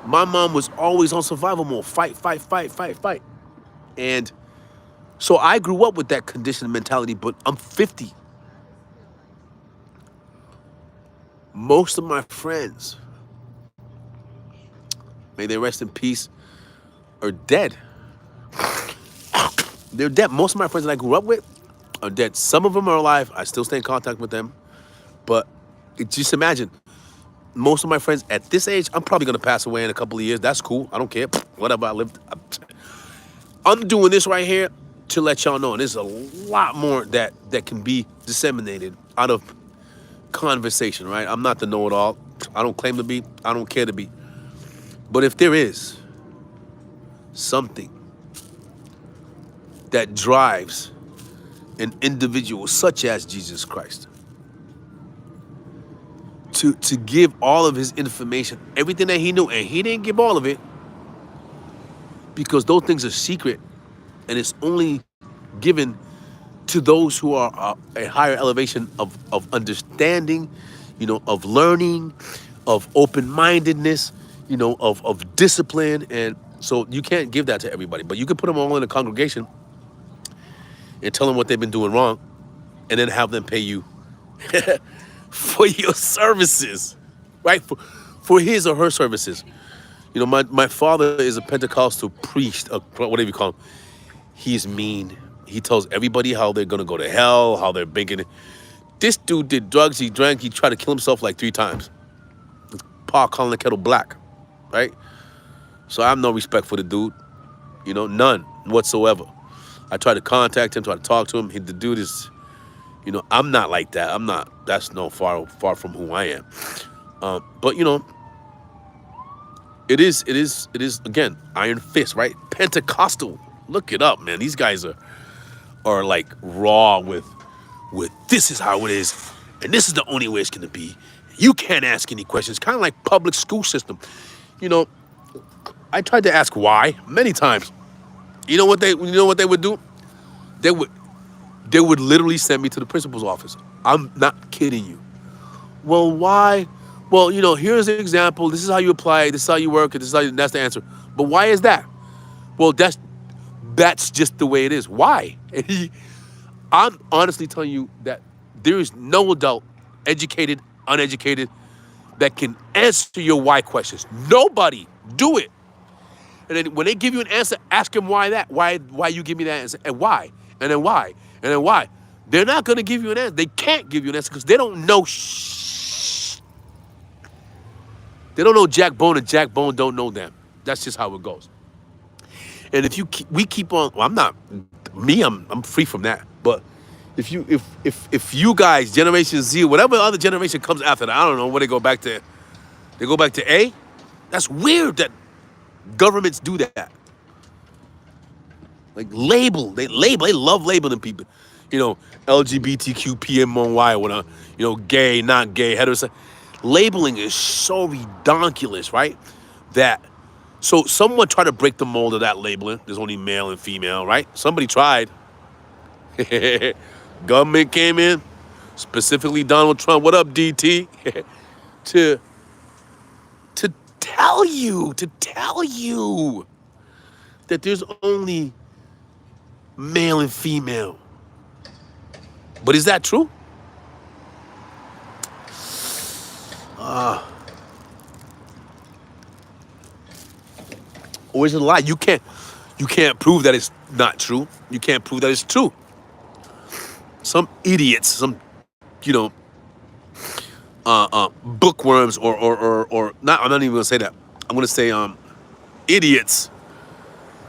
my mom was always on survival mode. Fight, fight, fight, fight, fight. And so I grew up with that conditioned mentality, but I'm 50. Most of my friends, may they rest in peace, are dead. They're dead. Most of my friends that I grew up with are dead. Some of them are alive. I still stay in contact with them. But just imagine, most of my friends at this age, I'm probably going to pass away in a couple of years. That's cool. I don't care. Whatever, I lived. I'm doing this right here to let y'all know. And there's a lot more that can be disseminated out of conversation, right? I'm not the know-it-all. I don't claim to be. I don't care to be. But if there is something that drives an individual such as Jesus Christ to give all of his information, everything that he knew, and he didn't give all of it because those things are secret and it's only given to those who are a higher elevation of understanding, of learning, of open-mindedness, of discipline. And so you can't give that to everybody, but you can put them all in a congregation and tell them what they've been doing wrong and then have them pay you for your services, right? For his or her services. My father is a Pentecostal priest, whatever you call him. He's mean. He tells everybody how they're going to go to hell, how they're banking it. This dude did drugs, he drank, he tried to kill himself like 3 times. Pot calling the kettle black, right? So I have no respect for the dude, none whatsoever. I tried to contact him, try to talk to him. The dude is, I'm not like that. I'm not, that's no far from who I am. But, it is, again, iron fist, right? Pentecostal. Look it up, man. These guys are like raw with this is how it is, and this is the only way it's gonna be. You can't ask any questions. Kind of like public school system. I tried to ask why many times. You know what they would do? They would literally send me to the principal's office. I'm not kidding you. Well, why? Well, here's the example. This is how you apply it. This is how you work it. That's the answer. But why is that? Well, that's just the way it is. Why? I'm honestly telling you that there is no adult, educated, uneducated, that can answer your why questions. Nobody. Do it. And then when they give you an answer, ask them why that. Why you give me that answer? And why? And then why? And then why? They're not going to give you an answer. They can't give you an answer because they don't know They don't know Jack Bone, and Jack Bone don't know them. That's just how it goes. And if we keep on, well, I'm not me. I'm free from that. But if you guys, Generation Z, whatever other generation comes after that, I don't know where they go back to. They go back to A. That's weird that governments do that. Like They love labeling people. LGBTQ, PMY, gay, not gay, heterosexual. Labeling is so redonkulous, right? So someone tried to break the mold of that labeling. There's only male and female, right? Somebody tried. Government came in, specifically Donald Trump. What up, DT? to tell you that there's only male and female. But is that true? Or is it a lie? You can't prove that it's not true. You can't prove that it's true. Some idiots, some bookworms or not. I'm not even gonna say that. I'm gonna say idiots.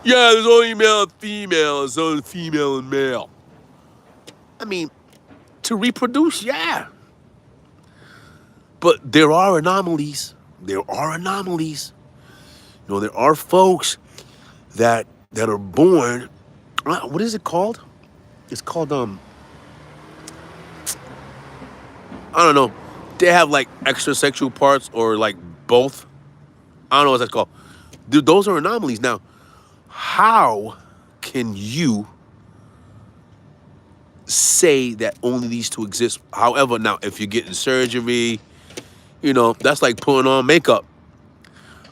Yeah, there's only male and female. There's only female and male. I mean, to reproduce, yeah. But there are anomalies. There are folks that are born. What is it called? It's called I don't know. They have like extra sexual parts or like both. I don't know what that's called. Those are anomalies. Now, how can you say that only these two exist? However, now if you're getting surgery, that's like putting on makeup.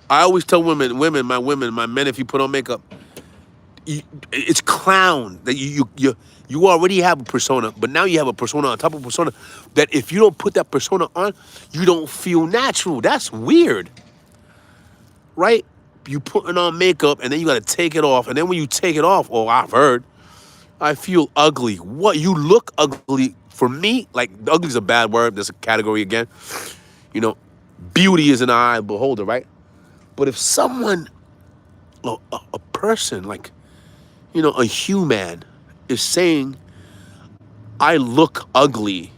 I always tell my men, if you put on makeup, it's clown. That you already have a persona, but now you have a persona on top of a persona that if you don't put that persona on, you don't feel natural. That's weird, right? You putting on makeup and then you got to take it off, and then when you take it off, I've heard, I feel ugly. What? You look ugly. For me, like, ugly is a bad word. There's a category again. Beauty is an eye beholder, right? But if someone, a person, like, a human is saying, I look ugly,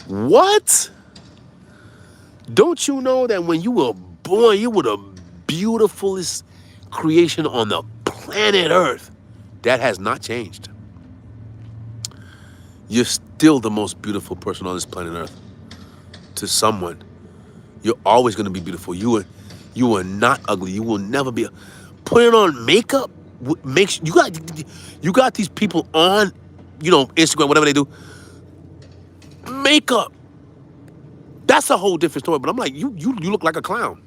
What? Don't you know that when you were born, you were the beautifulest creation on the planet Earth? That has not changed. You're still the most beautiful person on this planet Earth. To someone, you're always going to be beautiful. You are not ugly. You will never be. Putting on makeup makes you got these people on, Instagram, whatever they do. Makeup. That's a whole different story. But I'm like, you look like a clown.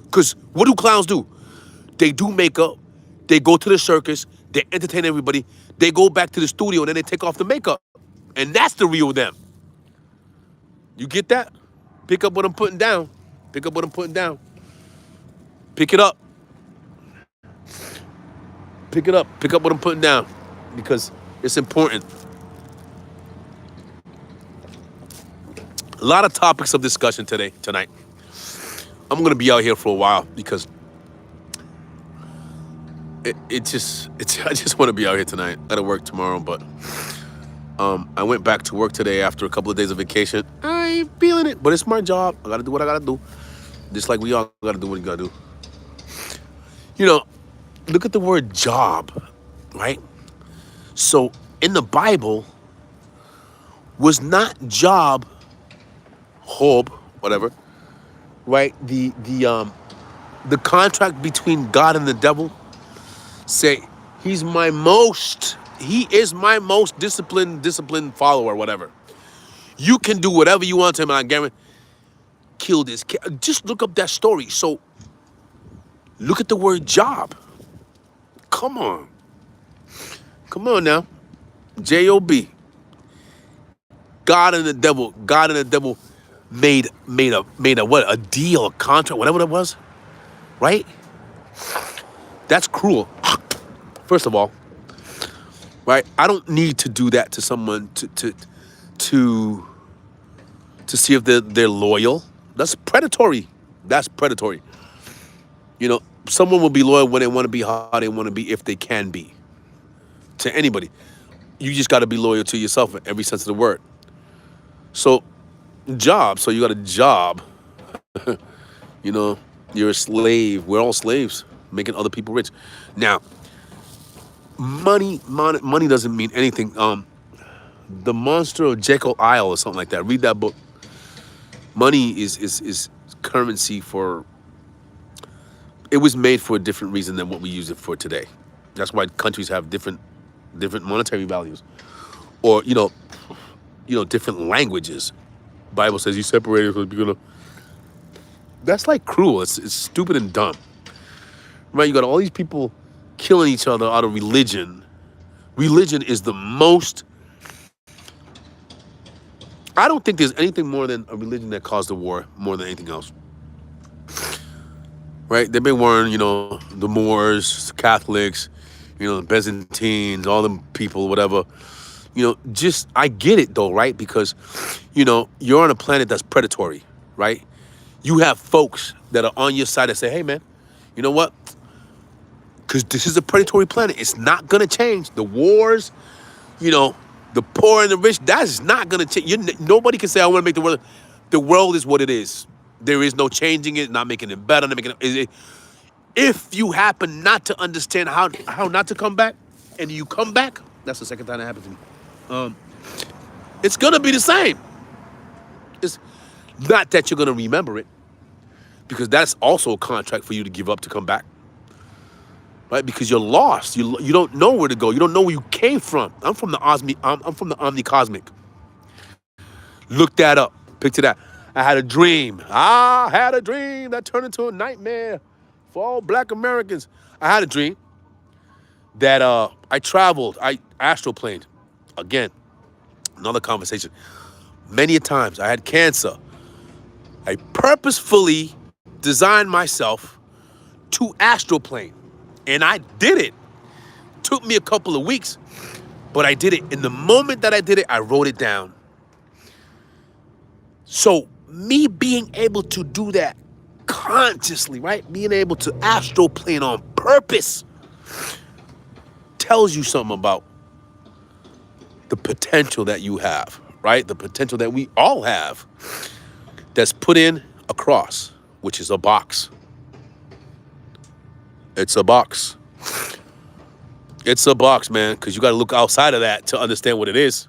Because what do clowns do? They do makeup. They go to the circus. They entertain everybody. They go back to the studio and then they take off the makeup. And that's the real them. You get that? Pick up what I'm putting down. Pick up what I'm putting down. Pick it up. Pick it up. Pick up what I'm putting down. Because it's important. A lot of topics of discussion tonight. I'm going to be out here for a while because I just want to be out here tonight. I got to work tomorrow, but I went back to work today after a couple of days of vacation. I ain't feeling it, but it's my job. I got to do what I got to do. Just like we all got to do what we got to do. Look at the word job, right? So in the Bible, was not job, hob, whatever, right? The contract between God and the devil say he is my most disciplined follower, whatever. You can do whatever you want to him, and I guarantee kill this kid. Just look up that story. So look at the word job. Come on now. J-O-B. God and the devil made a what? A deal, a contract, whatever that was, right? That's cruel. First of all, right? I don't need to do that to someone to see if they're loyal. That's predatory. Someone will be loyal when they want to be, how they want to be, if they can be. To anybody. You just got to be loyal to yourself in every sense of the word. So, job. So you got a job. You're a slave. We're all slaves, making other people rich. Now, money doesn't mean anything. The Monster of Jekyll Isle or something like that. Read that book. Money is currency for. It was made for a different reason than what we use it for today. That's why countries have different monetary values, or different languages. Bible says you separated from people. That's like cruel. It's stupid and dumb, right? You got all these people killing each other out of religion. Religion is the most. I don't think there's anything more than a religion that caused the war more than anything else. Right? They've been warring, the Moors, Catholics, the Byzantines, all them people, whatever. I get it though, right? Because, you're on a planet that's predatory, right? You have folks that are on your side that say, hey man, you know what? Because this is a predatory planet. It's not going to change. The wars, the poor and the rich, that's not going to change. Nobody can say, I want to make the world. The world is what it is. There is no changing it, not making it better, not making it. If you happen not to understand how not to come back, and you come back, that's the second time that happened to me. It's going to be the same. It's not that you're going to remember it, because that's also a contract for you to give up to come back. Right? Because you're lost. You don't know where to go. You don't know where you came from. I'm from the Omnicosmic. Look that up. Picture that. I had a dream that turned into a nightmare for all black Americans. I had a dream that I traveled. I astroplaned. Again, another conversation. Many a times I had cancer. I purposefully designed myself to astroplane. And I did it. Took me a couple of weeks, but I did it. In the moment that I did it, I wrote it down. So me being able to do that consciously, right? Being able to astroplane on purpose tells you something about the potential that you have, right? The potential that we all have that's put in a cross, which is a box. It's a box. It's a box, man, because you got to look outside of that to understand what it is.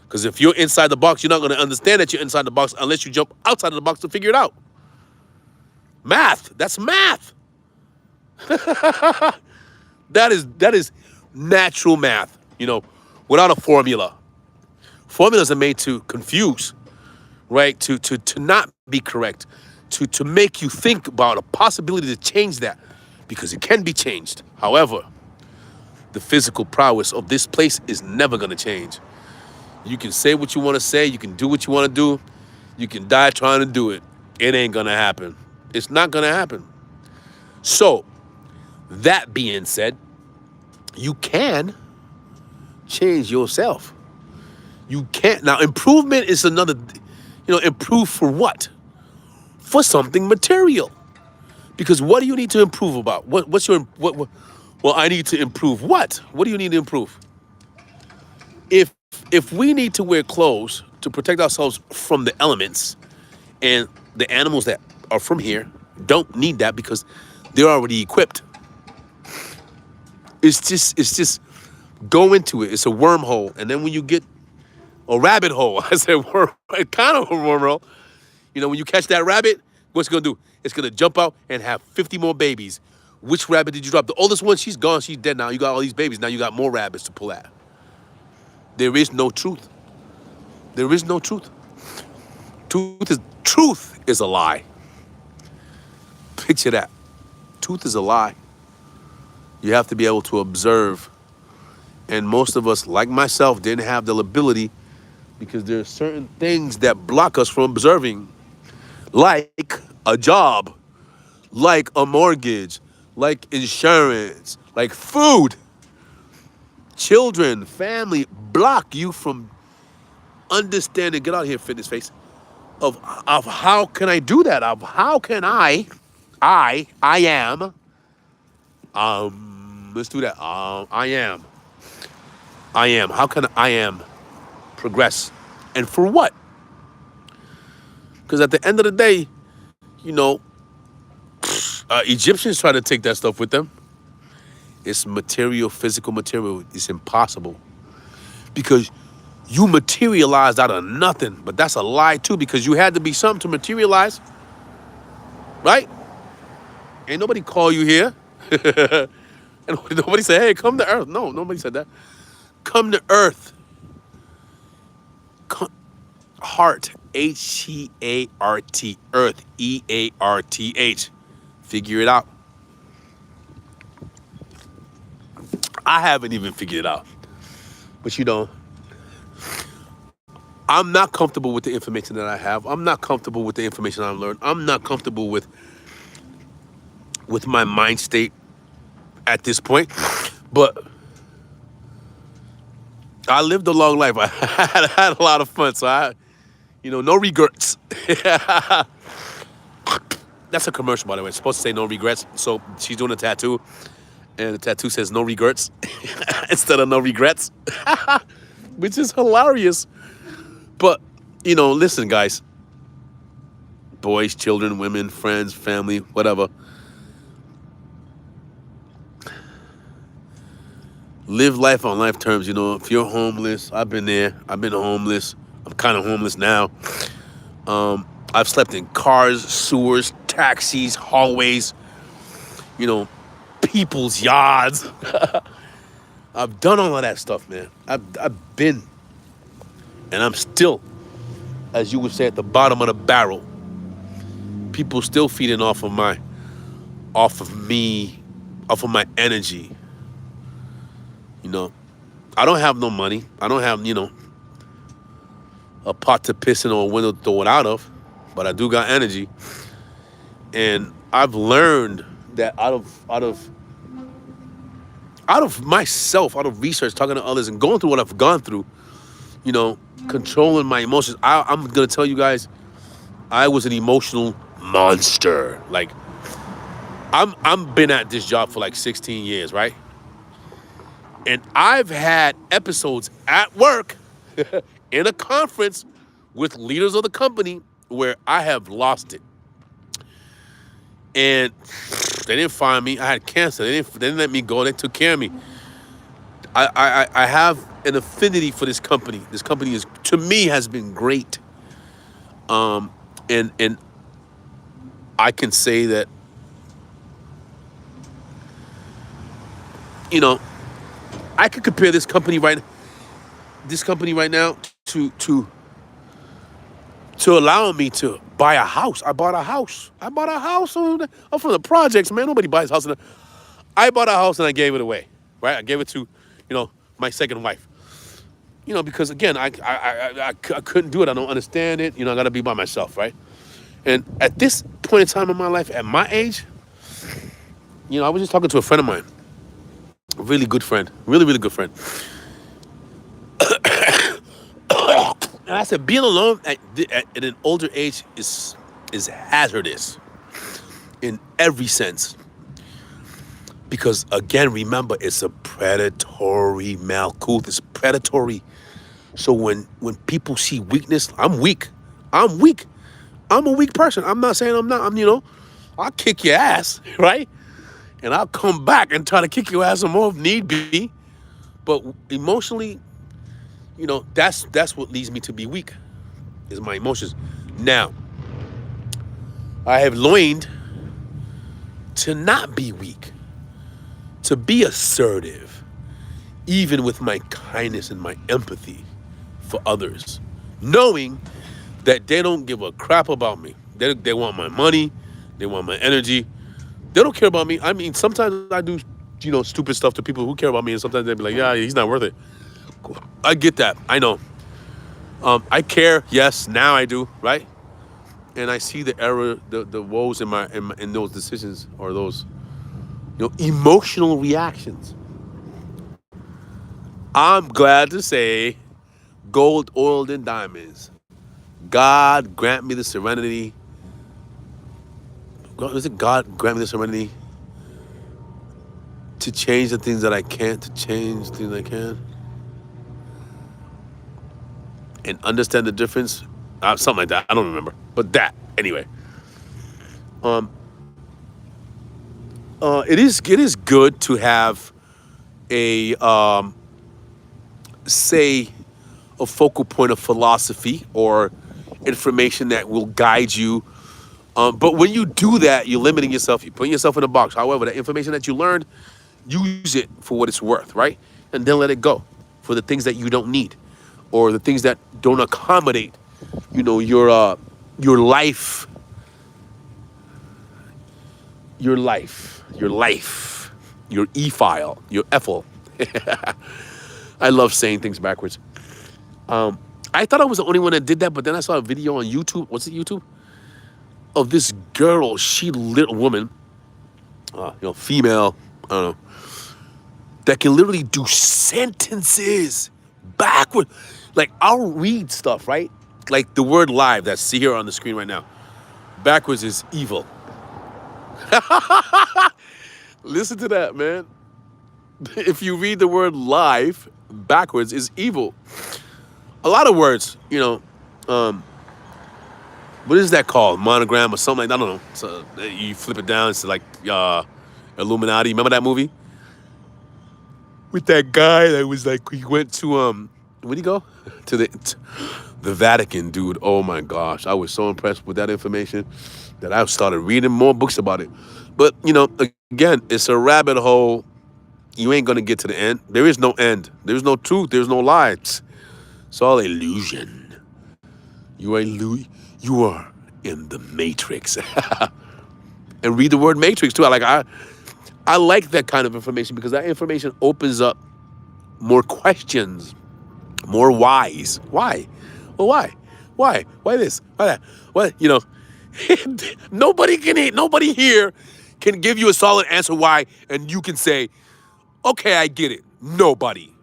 Because if you're inside the box, you're not going to understand that you're inside the box unless you jump outside of the box to figure it out. Math. That's math. That is natural math, without a formula. Formulas are made to confuse, right? To not be correct, to make you think about a possibility to change that, because it can be changed. However, the physical prowess of this place is never going to change. You can say what you want to say. You can do what you want to do. You can die trying to do it. It ain't going to happen. It's not going to happen. So, that being said, you can change yourself. You can't. Now, improvement is another, improve for what? For something material. Because what do you need to improve about? What's your, well, I need to improve what? What do you need to improve? If we need to wear clothes to protect ourselves from the elements, and the animals that are from here don't need that because they're already equipped. It's just go into it. It's a wormhole. And then when you get a rabbit hole, I said kind of a wormhole. When you catch that rabbit, what's it gonna do? It's gonna jump out and have 50 more babies. Which rabbit did you drop? The oldest one, she's gone, she's dead now. You got all these babies. Now you got more rabbits to pull at. There is no truth. There is no truth. Truth is a lie. Picture that. Truth is a lie. You have to be able to observe. And most of us, like myself, didn't have the ability because there are certain things that block us from observing, like a job, like a mortgage, like insurance, like food. Children, family block you from understanding, get out here, fitness face, of how can I do that? Of how can I am, let's do that. I am. How can I am progress? And for what? Because at the end of the day, Egyptians try to take that stuff with them. It's material, physical material. It's impossible. Because you materialized out of nothing. But that's a lie too, because you had to be something to materialize. Right? Ain't nobody call you here. And nobody said, hey, come to earth. No, nobody said that. Come to earth. Heart. H-E-A-R-T. Earth. E-A-R-T-H. Figure it out. I haven't even figured it out. But I'm not comfortable with the information that I have. I'm not comfortable with the information I've learned. I'm not comfortable with my mind state at this point. But I lived a long life. I had a lot of fun. So no regrets. That's a commercial, by the way. It's supposed to say no regrets. So she's doing a tattoo. And the tattoo says no regrets instead of no regrets, which is hilarious. But, listen, guys, boys, children, women, friends, family, whatever. Live life on life terms. If you're homeless, I've been there. I've been homeless. I'm kind of homeless now. I've slept in cars, sewers, taxis, hallways, people's yards. I've done all of that stuff, man. I've been, and I'm still, as you would say, at the bottom of the barrel. People still feeding off of my energy. I don't have no money. I don't have, a pot to piss in or a window to throw it out of, but I do got energy. And I've learned that out of myself, out of research, talking to others and going through what I've gone through, controlling my emotions. I'm going to tell you guys, I was an emotional monster. Like, I'm been at this job for like 16 years, right? And I've had episodes at work in a conference with leaders of the company where I have lost it. And they didn't fire me. I had cancer. They didn't let me go. They took care of me. I have an affinity for this company. This company is, to me, has been great. And I can say that, you know, I could compare this company right now to allow me to buy a house. I bought a house. I'm from the projects, man. Nobody buys a house. I bought a house and I gave it away, right? I gave it to, my second wife. Because again, I couldn't do it. I don't understand it. I got to be by myself, right? And at this point in time in my life, at my age, I was just talking to a friend of mine, a really good friend, really, really good friend. And I said, being alone at an older age is hazardous in every sense. Because again, remember, it's a predatory malkuth. It's predatory. So when people see weakness, I'm weak. I'm weak. I'm a weak person. I'm not saying I'm not. I'll kick your ass, right? And I'll come back and try to kick your ass some more if need be. But emotionally, that's what leads me to be weak, is my emotions. Now, I have learned to not be weak, to be assertive, even with my kindness and my empathy for others, knowing that they don't give a crap about me. They want my money, they want my energy. They don't care about me. I mean, sometimes I do, stupid stuff to people who care about me, and sometimes they'll be like, yeah, he's not worth it. I get that. I know. I care. Yes, now I do, right? And I see the error, the woes in those decisions, or those emotional reactions. I'm glad to say, gold, oiled, and diamonds. God grant me the serenity. Is it God grant me the serenity to change the things that I can't, to change things I can, and understand the difference? Something like that. I don't remember. But that, anyway. It is good to have a say a focal point of philosophy or information that will guide you. But when you do that, you're limiting yourself. You're putting yourself in a box. However, the information that you learned, use it for what it's worth, right? And then let it go for the things that you don't need, or the things that don't accommodate, your life, your e-file, your EFL. I love saying things backwards. I thought I was the only one that did that, but then I saw a video on YouTube. What's it, YouTube? Of this girl, little woman, female, I don't know, that can literally do sentences backward. Like, I'll read stuff, right? Like the word live that's here on the screen right now. Backwards is evil. Listen to that, man. If you read the word live, backwards is evil. A lot of words, what is that called? Monogram or something like that? I don't know. So you flip it down, it's like Illuminati. Remember that movie? With that guy that was like, he went to, where'd he go? To the Vatican, dude. Oh my gosh. I was so impressed with that information that I started reading more books about it. But, again, it's a rabbit hole. You ain't going to get to the end. There is no end. There's no truth. There's no lies. It's all illusion. You are in the Matrix. And read the word Matrix too. I like that kind of information, because that information opens up more questions, more whys. Why? Well, why? Why? Why this? Why that? What? Nobody here can give you a solid answer why, and you can say, okay, I get it. Nobody.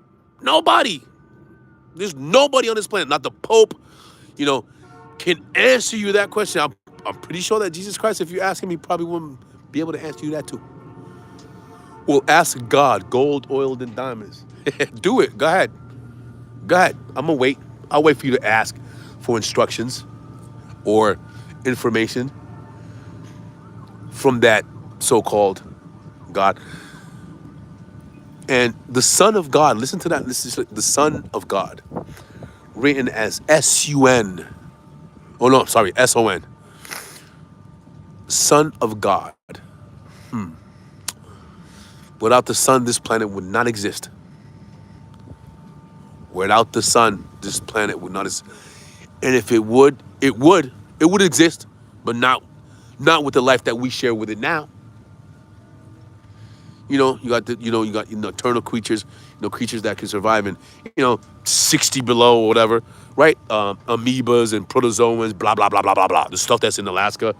There's nobody on this planet, not the Pope, can answer you that question. I'm pretty sure that Jesus Christ, if you ask him, he probably wouldn't be able to answer you that too. Well, ask God, gold, oiled, and diamonds. Do it. Go ahead. I'm going to wait. I'll wait for you to ask for instructions or information from that so-called God. And the Son of God, listen to that. This is the Son of God, written as S-U-N. Oh no, sorry, S-O-N. Son of God. Without the sun, this planet would not exist. Without the sun, this planet would not exist. And if it would exist, but not with the life that we share with it now. You know, you got nocturnal creatures, creatures that can survive in, 60 below or whatever, right? Amoebas and protozoans, blah blah blah blah blah blah. The stuff that's in Alaska,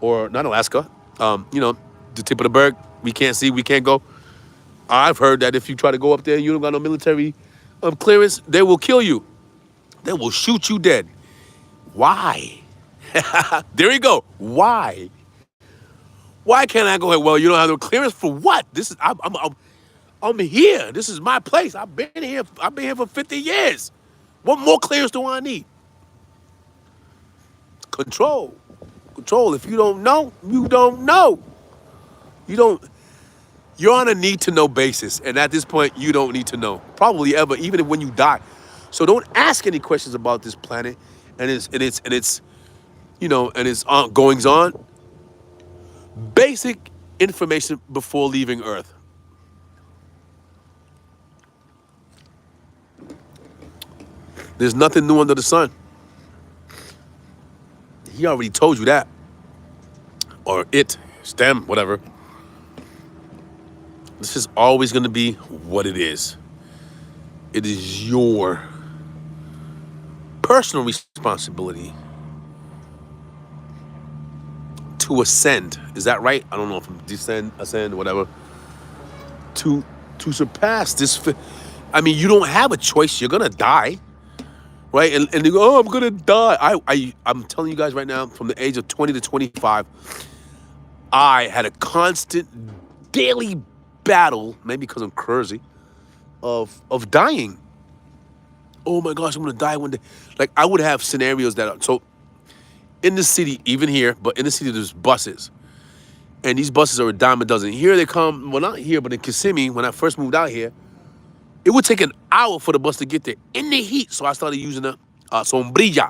or not Alaska, the tip of the berg. We can't see, we can't go. I've heard that if you try to go up there and you don't got no military clearance, they will kill you. They will shoot you dead. Why? There you go. Why? Why can't I go ahead? Well, you don't have no clearance for what? This is I'm here. This is my place. I've been here for 50 years. What more clearance do I need? Control. Control. If you don't know, you don't know. You're on a need to know basis. And at this point, you don't need to know. Probably ever, even when you die. So don't ask any questions about this planet and its goings on. Basic information before leaving Earth. There's nothing new under the sun. He already told you that. Or it, STEM, whatever. This is always going to be what it is. It is your personal responsibility to ascend. Is that right? I don't know if I'm descend, ascend, whatever. To surpass this. I mean, you don't have a choice. You're going to die. Right? And you go, oh, I'm going to die. I'm telling you guys right now, from the age of 20 to 25, I had a constant daily battle, maybe because I'm crazy, of dying. Oh my gosh, I'm going to die one day. Like, I would have scenarios so in the city, even here, but in the city, there's buses. And these buses are a dime a dozen. Here they come, well, not here, but in Kissimmee, when I first moved out here, it would take an hour for the bus to get there in the heat. So I started using a sombrilla.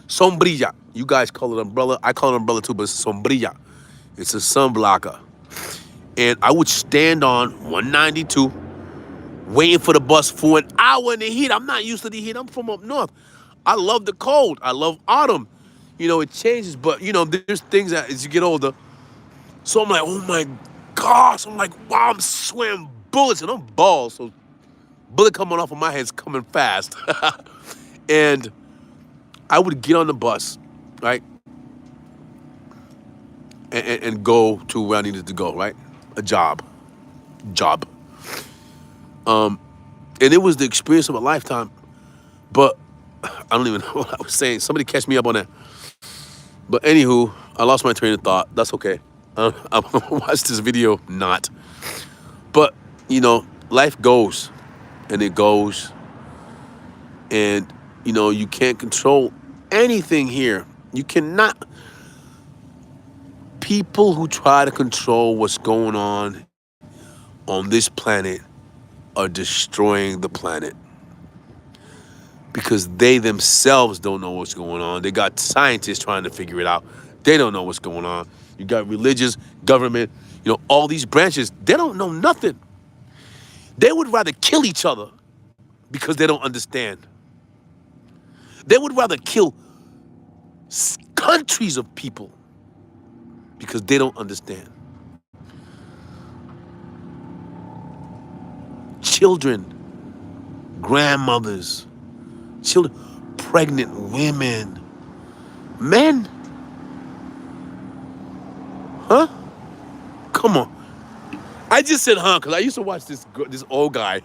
Sombrilla. You guys call it umbrella. I call it umbrella too, but it's a sombrilla. It's a sun blocker. And I would stand on 192, waiting for the bus for an hour in the heat. I'm not used to the heat. I'm from up north. I love the cold. I love autumn. It changes, but, there's things that as you get older. So I'm like, oh my gosh. I'm like, wow, I'm sweating bullets and I'm bald. So bullet coming off of my head's coming fast. And I would get on the bus, right? And go to where I needed to go, right? A job. And it was the experience of a lifetime. But I don't even know what I was saying. Somebody catch me up on that. But anywho, I lost my train of thought. That's okay. I'm gonna watch this video not. But, life goes. And it goes. And, you can't control anything here. You cannot. People who try to control what's going on this planet are destroying the planet. Because they themselves don't know what's going on. They got scientists trying to figure it out. They don't know what's going on. You got religious, government, all these branches. They don't know nothing. They would rather kill each other because they don't understand. They would rather kill countries of people because they don't understand. Children, grandmothers, children, pregnant women, men. Huh? Come on. I just said huh because I used to watch this old guy.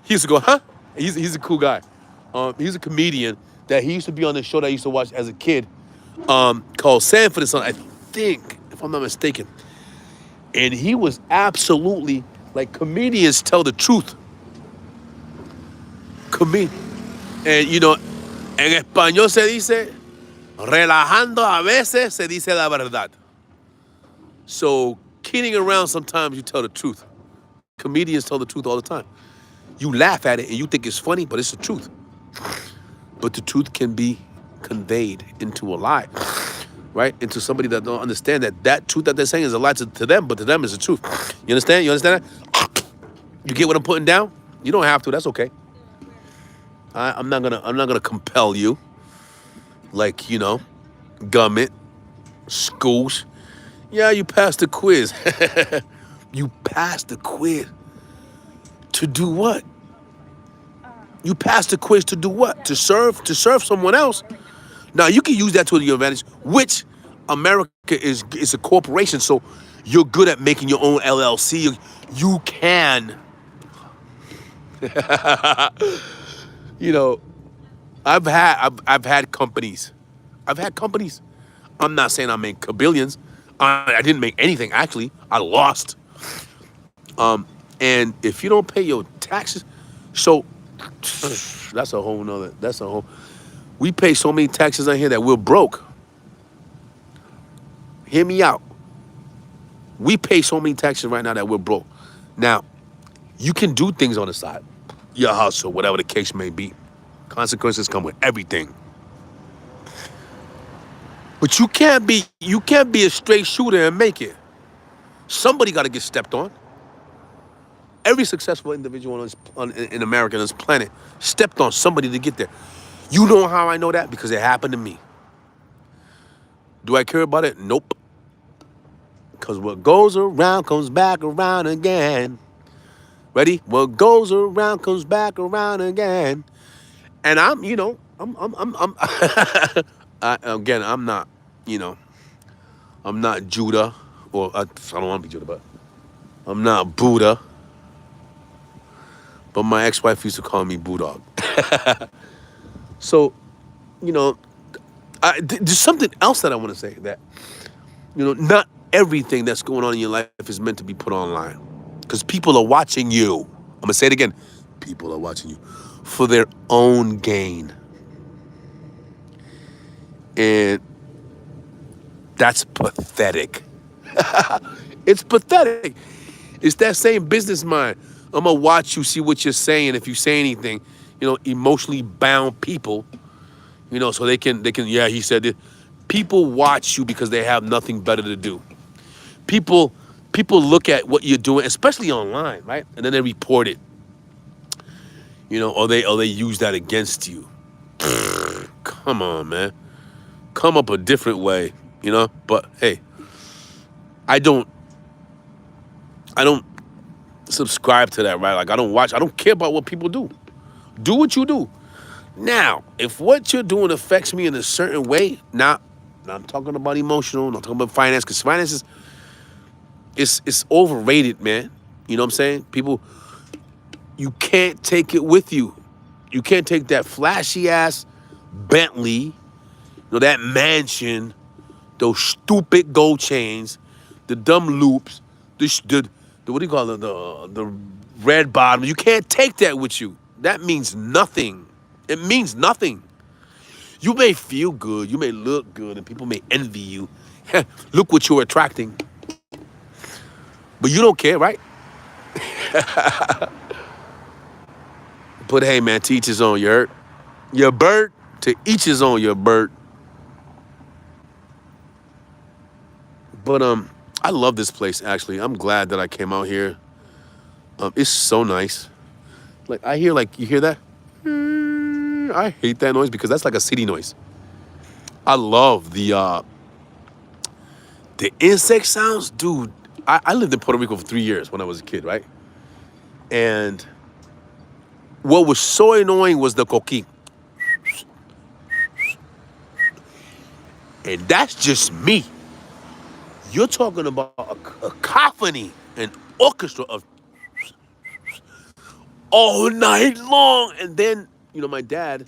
He used to go, huh? He's a cool guy. He's a comedian that he used to be on the show that I used to watch as a kid called Sanford and Son, I think, if I'm not mistaken. And he was absolutely, like, comedians tell the truth. And you know, en español se dice, relajando a veces se dice la verdad. So kidding around sometimes you tell the truth. Comedians tell the truth all the time. You laugh at it and you think it's funny, but it's the truth. But the truth can be conveyed into a lie, right? Into somebody that don't understand that truth that they're saying is a lie to them, but to them is the truth. You understand? You understand that? You get what I'm putting down? You don't have to. That's okay. I'm not gonna compel you, like government, schools. Yeah, you passed the quiz. You passed the quiz to do what? You passed the quiz to do what? To serve someone else. Now you can use that to your advantage, which America is a corporation, so you're good at making your own LLC. You can, you know, I've had companies. I've had companies. I'm not saying I make kabillions. I didn't make anything actually. I lost. And if you don't pay your taxes, so that's a whole nother. That's a whole. We pay so many taxes on here that we're broke. Hear me out. We pay so many taxes right now that we're broke. Now, you can do things on the side, your hustle, whatever the case may be. Consequences come with everything. But you can't be a straight shooter and make it. Somebody got to get stepped on. Every successful individual in America, on this planet, stepped on somebody to get there. You know how I know that? Because it happened to me. Do I care about it? Nope. Because what goes around comes back around again. Ready? What goes around comes back around again. And I'm again, I'm not, I'm not Judah, or I don't want to be Judah, but I'm not Buddha. But my ex-wife used to call me Bulldog. So, there's something else that I want to say, that, not everything that's going on in your life is meant to be put online. Because people are watching you. I'm going to say it again. People are watching you for their own gain. And that's pathetic. It's pathetic. It's that same business mind. I'm going to watch you, see what you're saying. If you say anything, emotionally bound people, so they can, yeah, he said it. People watch you because they have nothing better to do. People look at what you're doing, especially online, right? And then they report it, or they use that against you. Come on, man. Come up a different way, But hey, I don't subscribe to that, right? Like I don't care about what people do. Do what you do. Now, if what you're doing affects me in a certain way, I'm talking about emotional, I'm not talking about finance, because finance it's overrated, man. You know what I'm saying? People, you can't take it with you. You can't take that flashy ass Bentley, that mansion, those stupid gold chains, the dumb loops, the what do you call it? The red bottom. You can't take that with you. That means nothing. It means nothing. You may feel good, you may look good, and people may envy you. Look what you're attracting. But you don't care, right? But hey, man, to each his own, you heard? Your bird, to each his own, your bird. But I love this place, actually. I'm glad that I came out here. It's so nice. Like, I hear, you hear that? I hate that noise because that's like a city noise. I love the insect sounds. Dude, I lived in Puerto Rico for 3 years when I was a kid, right? And what was so annoying was the coqui. And that's just me. You're talking about a cacophony, an orchestra of all night long. And then, my dad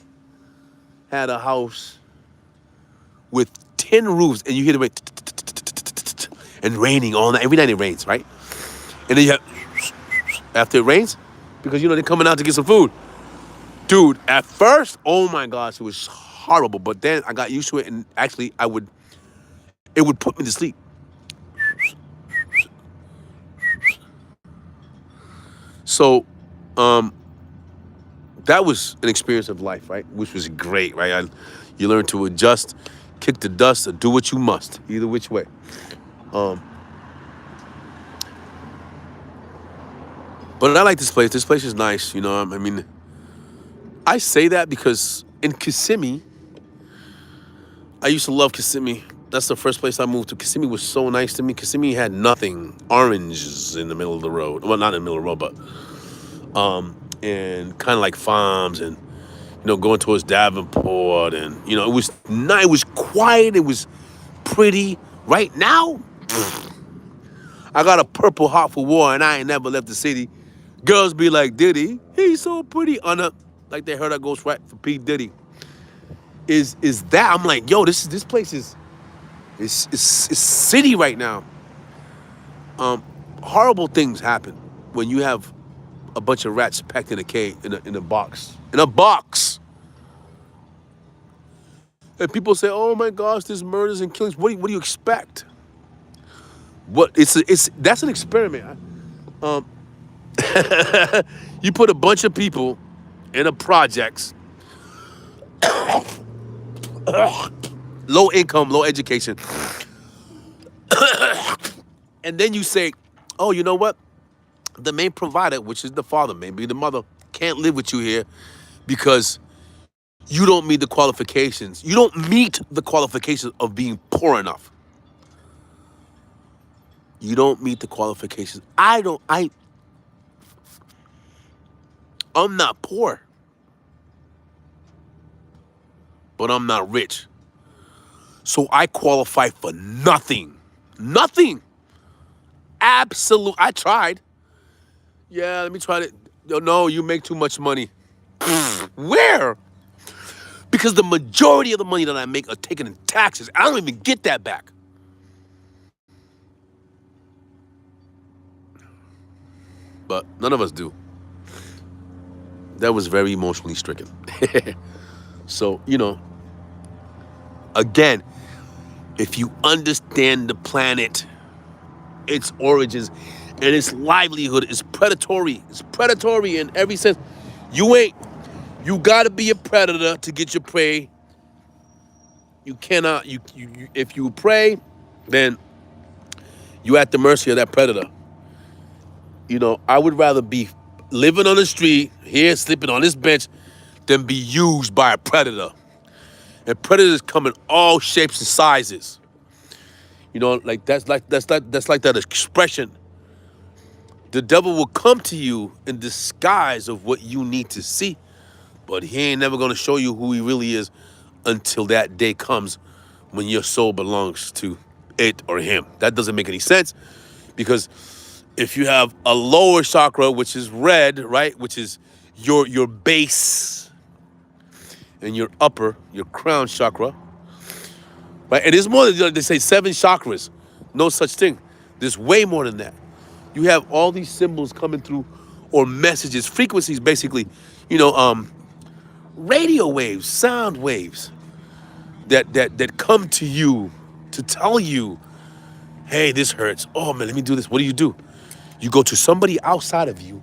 had a house with 10 roofs, and you hear the rain, and raining all night. Every night it rains, right? And then you have, after it rains, because, they're coming out to get some food. Dude, at first, oh my gosh, it was horrible. But then I got used to it, and actually, it would put me to sleep. So, um, that was an experience of life, right? Which was great, right? You learn to adjust, kick the dust, or do what you must, either which way. Um, but I like this place. This place is nice, you know. I mean, I say that because in Kissimmee, I used to love Kissimmee. That's the first place I moved to. Kissimmee was so nice to me. Kissimmee had nothing. Oranges in the middle of the road. Well, not in the middle of the road, but and kind of like farms and going towards Davenport, and it was nice. It was quiet. It was pretty. Right now, I got a Purple Heart for War, and I ain't never left the city. Girls be like, Diddy, he's so pretty. Like they heard a ghost right for P Diddy. Is that I'm like, yo, this place is city right now. Horrible things happen when you have a bunch of rats packed in a cage in a box. In a box. And people say, "Oh my gosh, there's murders and killings." What do you expect? What it's that's an experiment. Um, you put a bunch of people in a projects, low income, low education, and then you say, "Oh, you know what? The main provider, which is the father, maybe the mother, can't live with you here because you don't meet the qualifications. You don't meet the qualifications of being poor enough. You don't meet the qualifications. I'm not poor, but I'm not rich. So I qualify for nothing. Nothing. Absolute. I tried. Yeah, let me try it. No, you make too much money. Where? Because the majority of the money that I make are taken in taxes. I don't even get that back. But none of us do. That was very emotionally stricken. So, again, if you understand the planet, its origins, and its livelihood is predatory. It's predatory in every sense. You gotta be a predator to get your prey. You cannot, if you prey, then you're at the mercy of that predator. I would rather be living on the street, here sleeping on this bench, than be used by a predator. And predators come in all shapes and sizes. Like that's like that expression. The devil will come to you in disguise of what you need to see, but he ain't never gonna show you who he really is until that day comes when your soul belongs to it or him. That doesn't make any sense because if you have a lower chakra, which is red, right, which is your base, and your upper, your crown chakra, right? And there's more than, they say 7 chakras. No such thing. There's way more than that. You have all these symbols coming through, or messages, frequencies, basically, radio waves, sound waves that come to you to tell you, hey, this hurts. Oh man, let me do this. What do? You go to somebody outside of you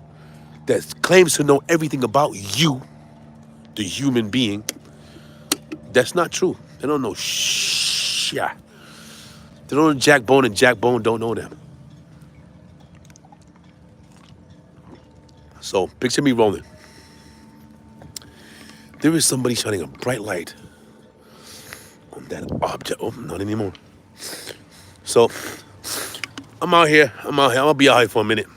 that claims to know everything about you, the human being. That's not true. They don't know shit. They don't know Jack Bone, and Jack Bone don't know them. So picture me rolling. There is somebody shining a bright light on that object. Oh, not anymore. So I'm out here. I'm gonna be out here for a minute.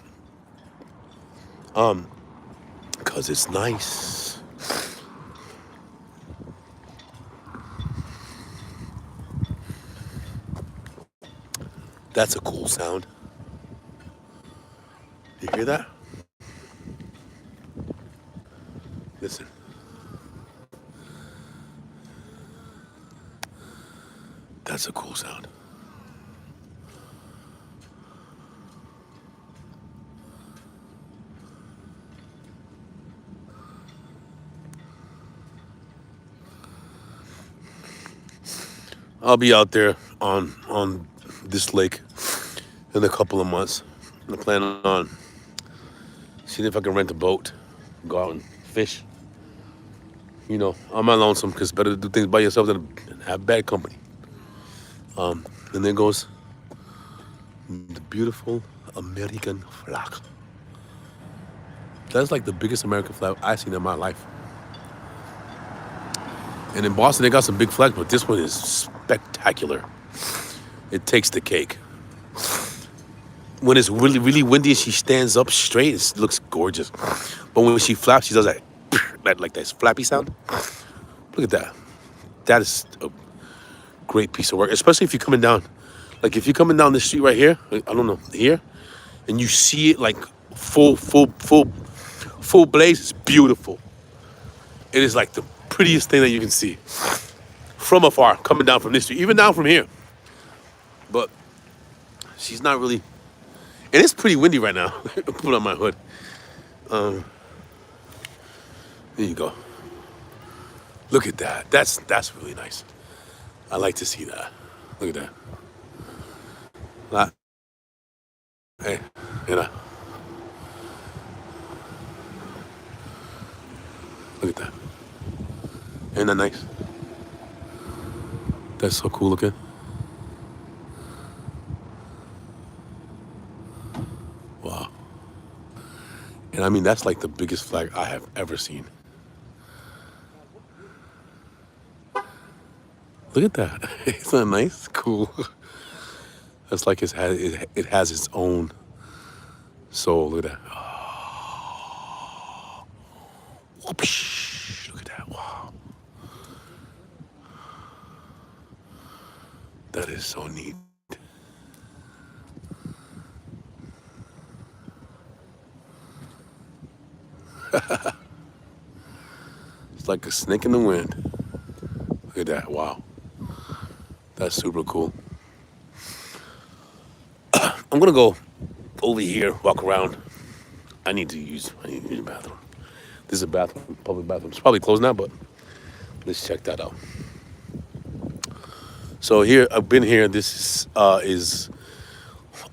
Cause it's nice. That's a cool sound. You hear that? Listen. That's a cool sound. I'll be out there on this lake in a couple of months. I'm planning on seeing if I can rent a boat, go out and fish. You know, I'm not lonesome because it's better to do things by yourself than have bad company. And there goes the beautiful American flag. That's like the biggest American flag I've seen in my life. And in Boston, they got some big flags, but this one is spectacular. It takes the cake. When it's really, really windy and she stands up straight, it looks gorgeous. But when she flaps, she does that like that flappy sound. Look at that. That is a great piece of work, especially if you're coming down. Like if you're coming down the street right here, I don't know, here, and you see it like full blaze, it's beautiful. It is like the prettiest thing that you can see from afar, coming down from this street, even down from here. But she's not really, and it's pretty windy right now. Put on my hood. There you go. Look at that. That's really nice. I like to see that. Look at that. Hey, you know. Look at that. Ain't that nice? That's so cool looking. Wow. And I mean, that's like the biggest flag I have ever seen. Look at that. Isn't that nice? Cool. That's like it has its own soul. Look at that. Whoopsh. Look at that. Wow. That is so neat. It's like a snake in the wind. Look at that. Wow. That's super cool. I'm gonna go over here, walk around. I need to use the bathroom. This is a bathroom, public bathroom. It's probably closed now, but let's check that out. So here, I've been here. This is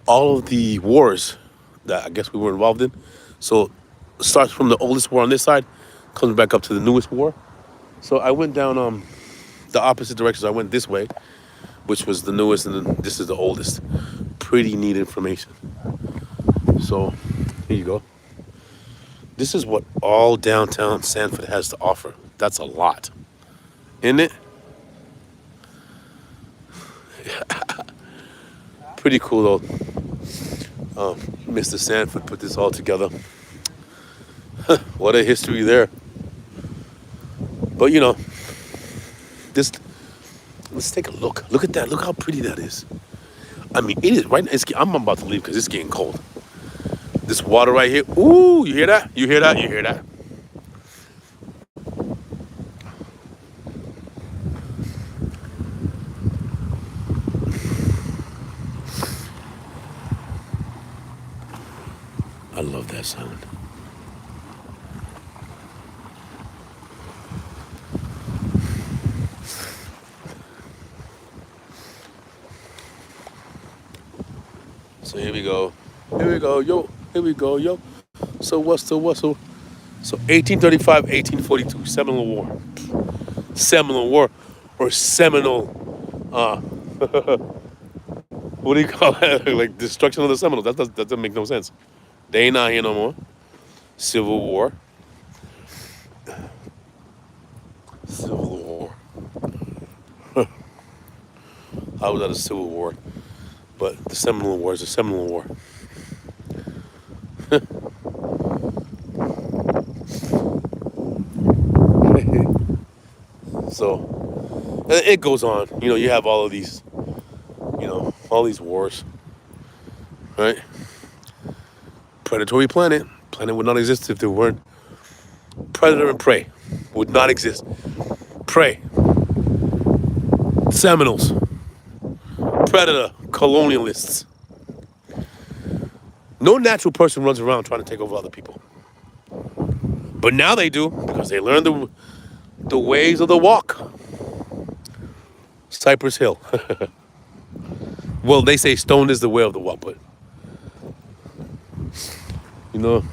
all of the wars that I guess we were involved in. So it starts from the oldest war on this side, comes back up to the newest war. So I went down the opposite direction. So I went this way, which was the newest, and then this is the oldest. Pretty neat information. So here you go. This is what all downtown Sanford has to offer. That's a lot, isn't it? Pretty cool though. Mr. Sanford put this all together. What a history there. But you know, this. Let's take a look. Look at that. Look how pretty that is. I mean, it is right now. I'm about to leave because it's getting cold. This water right here. Ooh, you hear that? You hear that? You hear that? I love that sound. So here we go. Here we go, yo. Here we go, yo. So 1835, 1842, Seminole War. Seminole War, or Seminole, what do you call it? Like destruction of the Seminoles. That doesn't make no sense. They ain't not here no more. Civil War. Civil War. I was at a Civil War, but the Seminole War is a Seminole War. So it goes on. You know, you have all of these, all these wars, right? Predatory planet. Planet would not exist if there weren't predator and prey. Would not exist. Prey. Seminoles. Predator. Colonialists. No natural person runs around trying to take over other people. But now they do because they learn the ways of the walk. Cypress Hill. Well, they say stoned is the way of the walk, but you know,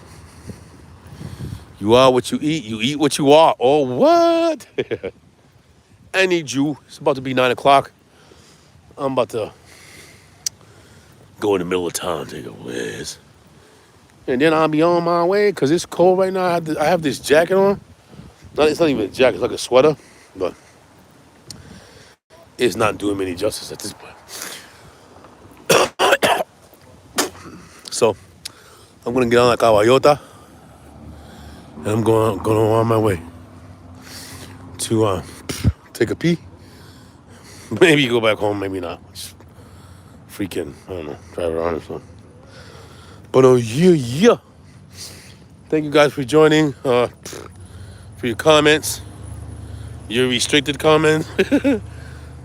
you are what you eat what you are. Oh, what? I need you. It's about to be 9 o'clock. I'm about to go in the middle of town, take a whiz. And then I'll be on my way because it's cold right now. I have this jacket on. It's not even a jacket, it's like a sweater, but it's not doing me any justice at this point. So I'm gonna get on like Caballota, and I'm going on my way to take a pee. Maybe go back home, maybe not. Just freaking, I don't know, drive around or something. But yeah. Thank you guys for joining, for your comments, your restricted comments,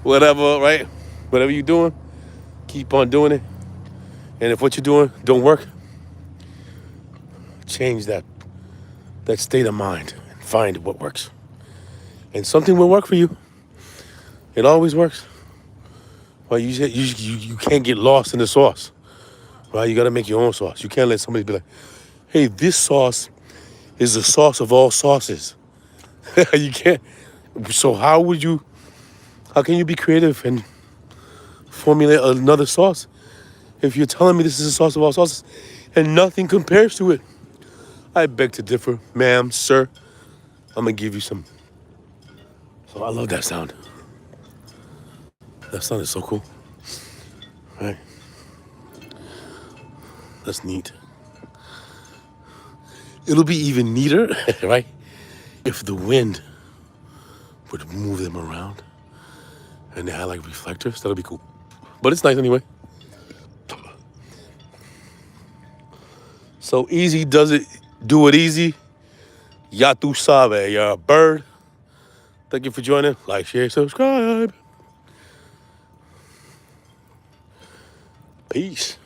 whatever, right? Whatever you're doing, keep on doing it. And if what you're doing don't work, change that state of mind and find what works. And something will work for you. It always works. Well, you can't get lost in the sauce. Right? You got to make your own sauce. You can't let somebody be like, hey, this sauce is the sauce of all sauces. You can't. So how can you be creative and formulate another sauce if you're telling me this is the sauce of all sauces and nothing compares to it? I beg to differ, ma'am, sir. I'm going to give you some. So I love that sound. That sound is so cool. Right? That's neat. It'll be even neater, right? If the wind would move them around and they had like reflectors, that'll be cool. But it's nice anyway. So easy does it, do it easy. Ya tu sabe, you're a bird. Thank you for joining. Like, share, subscribe. Peace.